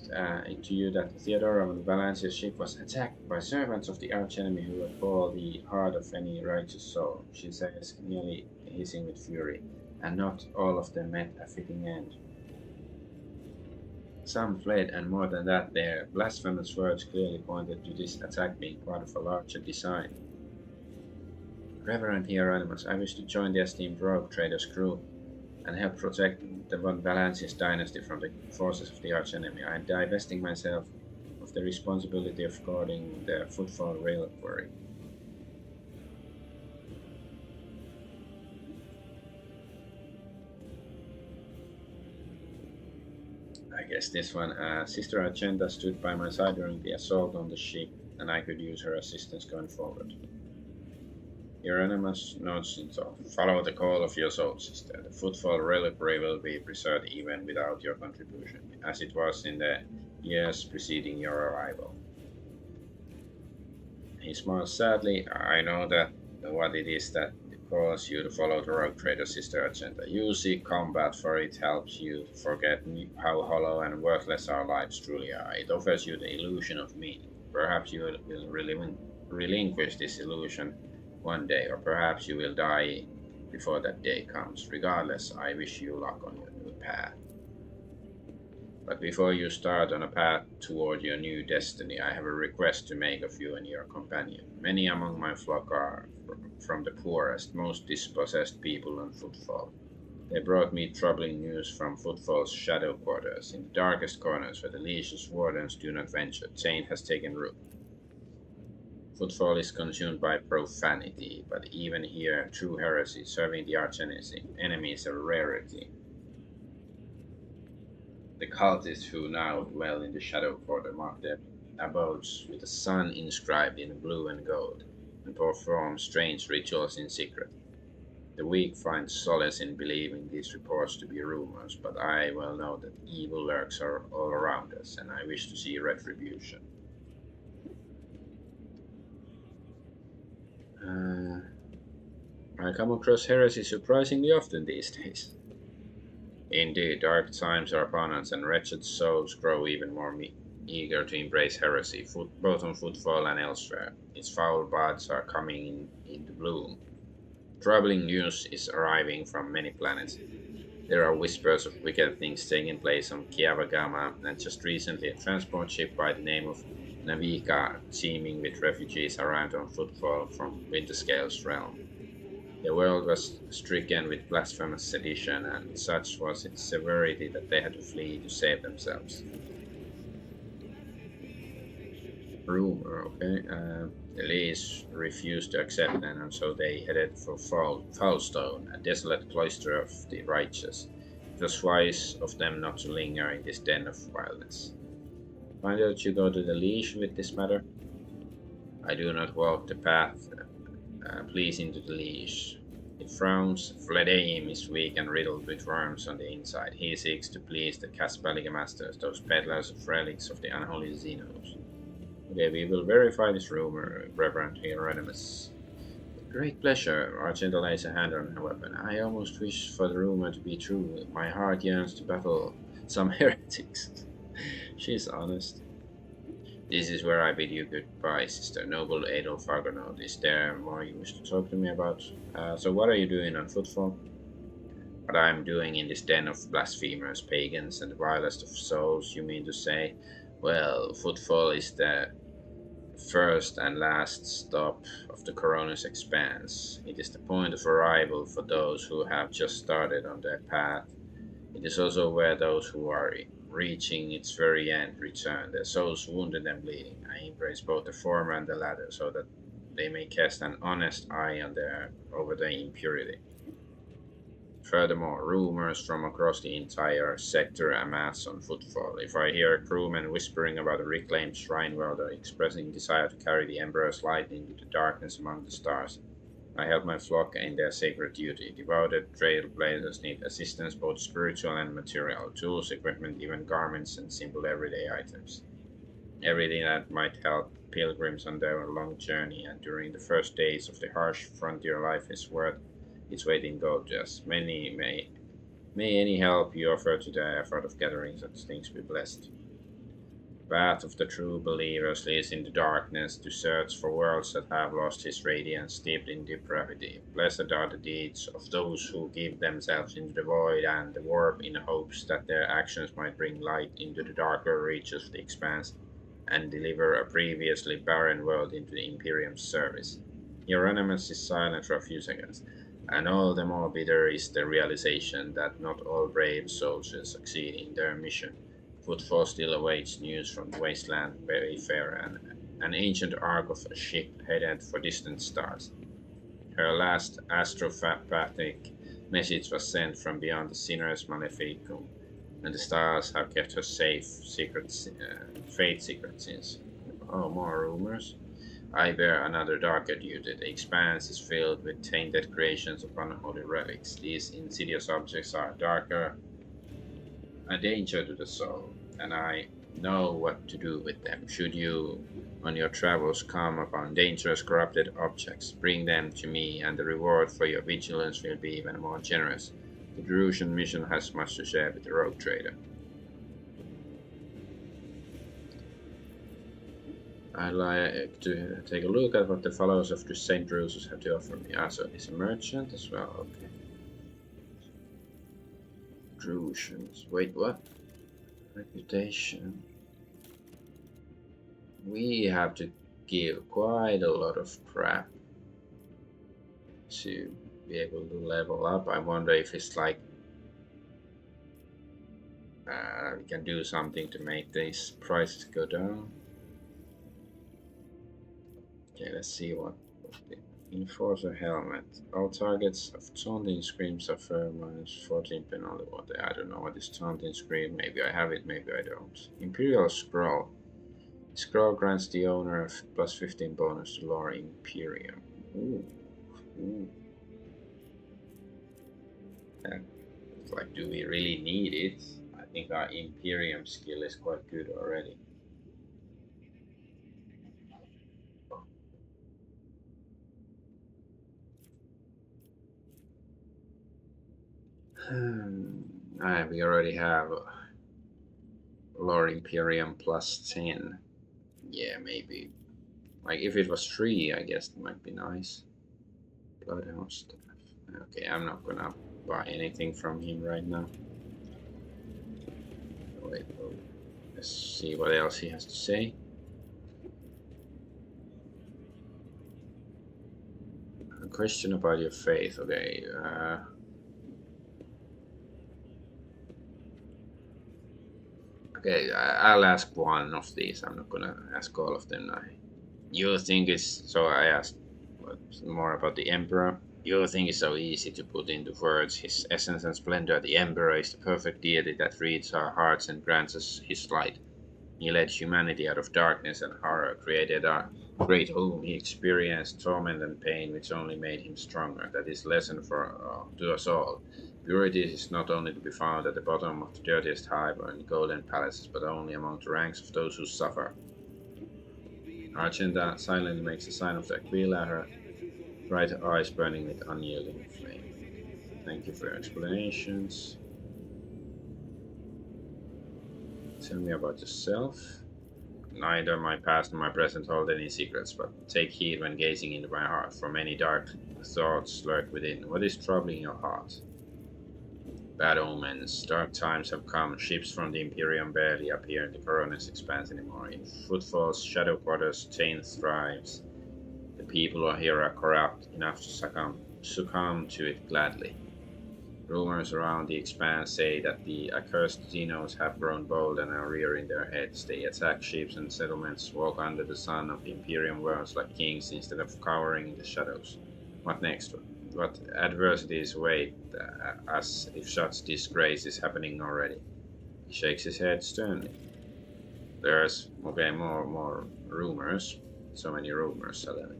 to you that Theodora on Valancia's ship was attacked by servants of the archenemy who abhor the heart of any righteous soul, she says, nearly hissing with fury, and not all of them met a fitting end. Some fled, and more than that, their blasphemous words clearly pointed to this attack being part of a larger design. Reverend Hieronymus, I wish to join the esteemed rogue trader's crew and help protect the von Valancius dynasty from the forces of the archenemy. I am divesting myself of the responsibility of guarding the footfall reliquary. I guess this one. Sister Argenta stood by my side during the assault on the ship, and I could use her assistance going forward. Hieronymus nods in thought. Follow the call of your soul, sister. The footfall reliquary will be preserved even without your contribution, as it was in the years preceding your arrival. He smiles sadly. I know that what it is that calls you to follow the rogue trader, Sister Argenta. You seek combat, for it helps you to forget how hollow and worthless our lives truly are. It offers you the illusion of meaning. Perhaps you will relinquish this illusion one day, or perhaps you will die before that day comes. Regardless, I wish you luck on your new path. But before you start on a path toward your new destiny, I have a request to make of you and your companion. Many among my flock are from the poorest, most dispossessed people on footfall. They brought me troubling news from Footfall's shadow quarters. In the darkest corners where the leash's wardens do not venture, change has taken root. Footfall is consumed by profanity, but even here, true heresy, serving the arch-enemy is a rarity. The cultists who now dwell in the shadow quarter mark their abodes with a sun inscribed in blue and gold, and perform strange rituals in secret. The weak find solace in believing these reports to be rumors, but I well know that evil lurks all around us, and I wish to see retribution. I come across heresy surprisingly often these days. Indeed, dark times are upon us, and wretched souls grow even more eager to embrace heresy, both on Footfall and elsewhere. Its foul buds are coming into bloom. Troubling news is arriving from many planets. There are whispers of wicked things taking place on Kiavagama, and just recently a transport ship by the name of Navika teeming with refugees arrived on Footfall from Winterscale's realm. The world was stricken with blasphemous sedition, and such was its severity that they had to flee to save themselves. Rumor, okay. The Lees refused to accept them, and so they headed for Foulstone, a desolate cloister of the righteous. It was wise of them not to linger in this den of wildness. Why don't you go to the leash with this matter? I do not walk the path pleasing to the leash. It frowns, Fledaim is weak and riddled with worms on the inside. He seeks to please the Caspalica masters, those peddlers of relics of the unholy Xenos. Okay, we will verify this rumor, Reverend Hieronymus. With great pleasure, Argenta lays a hand on her weapon. I almost wish for the rumor to be true. My heart yearns to battle some heretics. She's honest. This is where I bid you goodbye, sister. Noble Adolf Argonaut. Is there more you wish to talk to me about? So what are you doing on Footfall? What I'm doing in this den of blasphemers, pagans, and the vilest of souls, you mean to say? Well, Footfall is the first and last stop of the Coronis expanse. It is the point of arrival for those who have just started on their path. It is also where those who are reaching its very end return, their souls wounded and bleeding. I embrace both the former and the latter, so that they may cast an honest eye over their impurity. Furthermore, rumors from across the entire sector amass on Footfall. If I hear a crewman whispering about a reclaimed shrine world or expressing desire to carry the Emperor's light into the darkness among the stars, I help my flock in their sacred duty. Devoted trailblazers need assistance, both spiritual and material, tools, equipment, even garments and simple everyday items. Everything that might help pilgrims on their long journey, and during the first days of the harsh frontier life is worth its weight in gold to us. May any help you offer to the effort of gathering such things be blessed. The path of the true believers leads in the darkness to search for worlds that have lost his radiance, steeped in depravity. Blessed are the deeds of those who give themselves into the void and the warp in hopes that their actions might bring light into the darker reaches of the expanse and deliver a previously barren world into the Imperium's service. Hieronymus is silent for a few seconds, and all the more bitter is the realization that not all brave soldiers succeed in their mission. Footfall still awaits news from the wasteland wayfarer and an ancient ark of a ship headed for distant stars. Her last astropathic message was sent from beyond the sinner's maleficum, and the stars have kept her safe, fate secret since. Oh, more rumors? I bear another darker duty. The expanse is filled with tainted creations of unholy relics. These insidious objects are a danger to the soul, and I know what to do with them. Should you, on your travels, come upon dangerous corrupted objects, bring them to me, and the reward for your vigilance will be even more generous. The Drusian mission has much to share with the rogue trader. I'd like to take a look at what the followers of the St. Drusus have to offer me. So he's a merchant as well, okay. Drusians. Wait, what? Reputation. We have to give quite a lot of crap to be able to level up. I wonder if it's like We can do something to make these prices go down. Okay, let's see what the Enforcer helmet. All targets of taunting scream suffer minus 14 penalty. What I don't know what is taunting scream. Maybe I have it, maybe I don't. Imperial Scroll. Scroll grants the owner of plus 15 bonus to lore Imperium. Ooh. Ooh. Yeah. It's like, do we really need it? I think our Imperium skill is quite good already. We already have lore Imperium plus 10. Yeah, maybe. Like, if it was 3, I guess it might be nice. Bloodhound staff. Okay, I'm not gonna buy anything from him right now. Wait, let's see what else he has to say. A question about your faith. Okay. Okay, I'll ask one of these. I'm not gonna ask all of them. You think it's so? I asked more about the Emperor. You think it's so easy to put into words his essence and splendor. The Emperor is the perfect deity that reads our hearts and grants us his light. He led humanity out of darkness and horror, created our great home. He experienced torment and pain, which only made him stronger. That is lesson for to us all. Purity is not only to be found at the bottom of the dirtiest hive or in golden palaces, but only among the ranks of those who suffer. Argenta silently makes a sign of the Aquila, her bright eyes burning with unyielding flame. Thank you for your explanations. Tell me about yourself. Neither my past nor my present hold any secrets, but take heed when gazing into my heart, for many dark thoughts lurk within. What is troubling your heart? Bad omens. Dark times have come. Ships from the Imperium barely appear in the Corona's expanse anymore. In footfalls, shadow quarters, Tain thrives. The people here are corrupt enough to succumb to it gladly. Rumors around the expanse say that the accursed Xenos have grown bold and are rearing their heads. They attack ships and settlements, walk under the sun of the Imperium worlds like kings instead of cowering in the shadows. What next? What adversities await us if such disgrace is happening already? He shakes his head sternly. There's more rumors. So many rumors suddenly.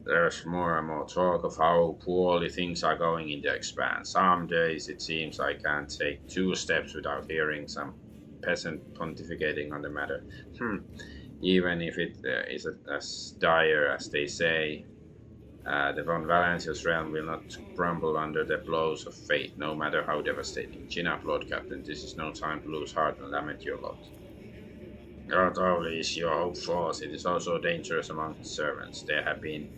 There's more and more talk of how poorly things are going in the expanse. Some days it seems I can't take 2 steps without hearing some peasant pontificating on the matter. Even if it is as dire as they say, the Von Valencia's realm will not crumble under the blows of fate, no matter how devastating. Chin up, Lord Captain. This is no time to lose heart and lament your lot. Not only is your hope false, it is also dangerous among his servants. There have been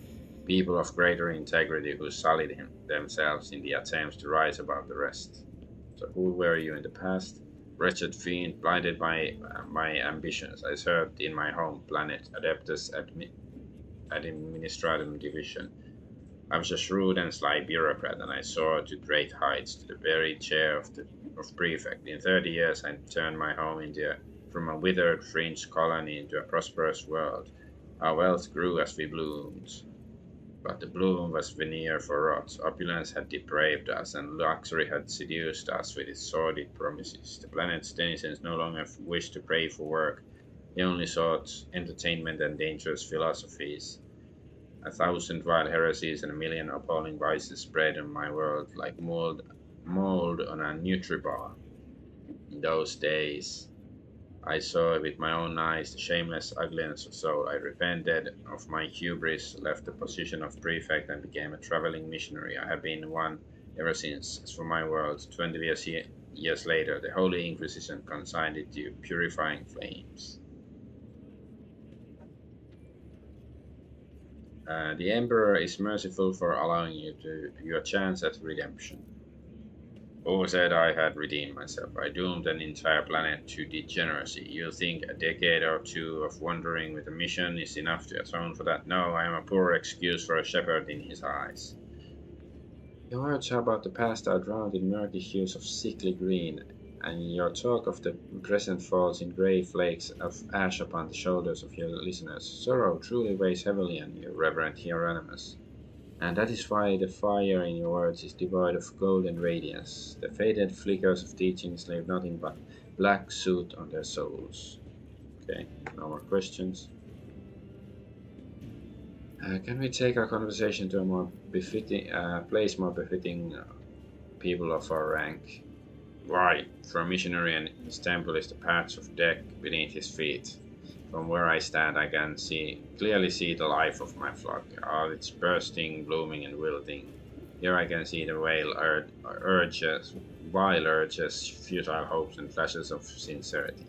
people of greater integrity who sullied themselves in the attempts to rise above the rest. So who were you in the past? Wretched fiend, blinded by my ambitions. I served in my home planet, Adeptus Administratum Division. I was a shrewd and sly bureaucrat, and I soared to great heights, to the very chair of prefect. In 30 years, I turned my home from a withered fringe colony into a prosperous world. Our wealth grew as we bloomed. But the bloom was veneer for rot. Opulence had depraved us, and luxury had seduced us with its sordid promises. The planet's denizens no longer wished to pray for work. They only sought entertainment and dangerous philosophies. 1,000 vile heresies and a million appalling vices spread on my world like mold on a Nutribar. In those days, I saw with my own eyes the shameless ugliness of soul. I repented of my hubris, left the position of prefect, and became a traveling missionary. I have been one ever since. As for my world, 20 years later, the Holy Inquisition consigned it to purifying flames. The Emperor is merciful for allowing you your chance at redemption. Who said I had redeemed myself? I doomed an entire planet to degeneracy. You think a decade or 2 of wandering with a mission is enough to atone for that? No, I am a poor excuse for a shepherd in his eyes. Your words about the past are drowned in murky hues of sickly green. and your talk of the present falls in grey flakes of ash upon the shoulders of your listeners. Sorrow truly weighs heavily on you, Reverend Hieronymus, and that is why the fire in your words is devoid of golden radiance. The faded flickers of teachings leave nothing but black soot on their souls. Okay, no more questions. Can we take our conversation to a more befitting place, more befitting people of our rank? Why, for a missionary and his temple is the patch of deck beneath his feet. From where I stand, I can clearly see the life of my flock, all its bursting, blooming, and wilting. Here I can see the vile urges, futile hopes, and flashes of sincerity.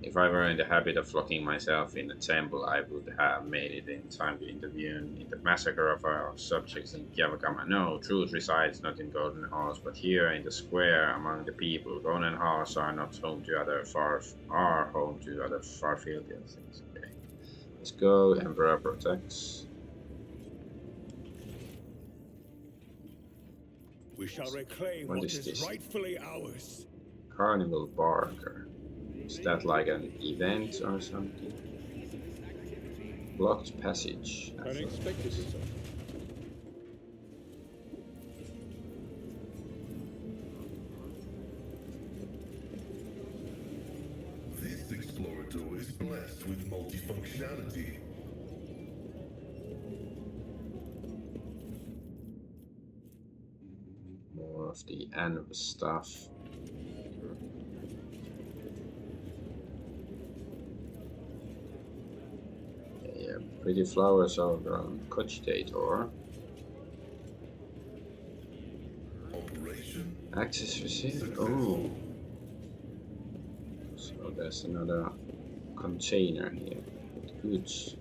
If I were in the habit of locking myself in the temple, I would have made it in time to intervene in the massacre of our subjects in Kyavakama. No, truth resides not in golden halls, but here in the square among the people. Golden halls are not home to other far-field things. Okay, let's go. Emperor protects. We shall reclaim What what is is this? rightfully ours. Carnival Barker. Is that like an event or something? Blocked passage. Unexpected result. This explorator is blessed with multifunctionality. More of the anvil stuff. Yeah, pretty flowers overgrown. Cogitator. Operation Access received. Oh. So there's another container here with goods.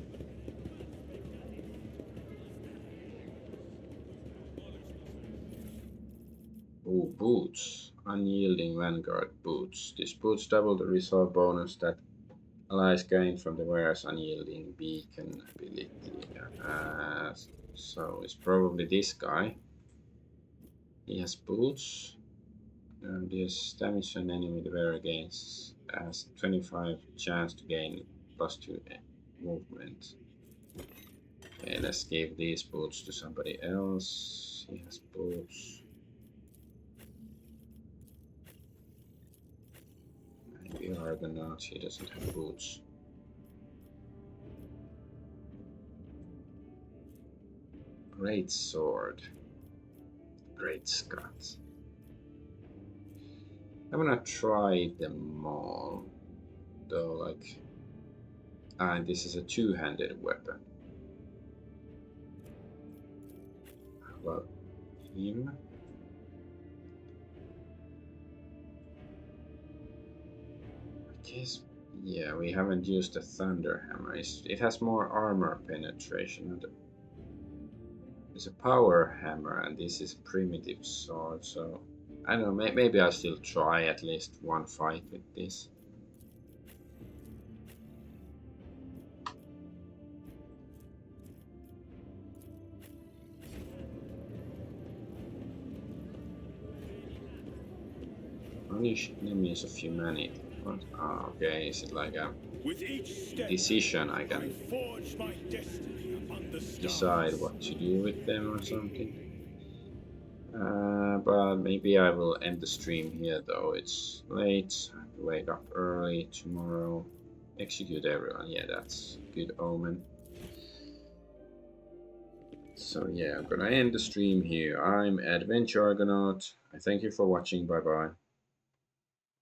Oh, boots. Unyielding Vanguard boots. These boots double the resolve bonus that allies gain from the wearer's unyielding beacon ability. So it's probably this guy. He has boots. This damage an enemy the wearer gains has 25 chance to gain +2 movement. Okay, let's give these boots to somebody else. He has boots. Maybe Argonaut, he doesn't have boots. Great sword. Great Scott. I'm gonna try them all. Though, like. And this is a two-handed weapon. How about him? I guess. Yeah, we haven't used the Thunder Hammer. It has more armor penetration. It's a power hammer, and this is a primitive sword, so I don't know, maybe I'll still try at least one fight with this. Unleash enemies of humanity. What? Ah, okay, is it like a With each step, decision I I can forge my destiny among the stars. decide what to do with them or something? But maybe I will end the stream here though. It's late. I have to wake up early tomorrow. Execute everyone. Yeah, that's a good omen. So yeah, I'm gonna end the stream here. I'm Adventure Argonaut. I thank you for watching. Bye bye.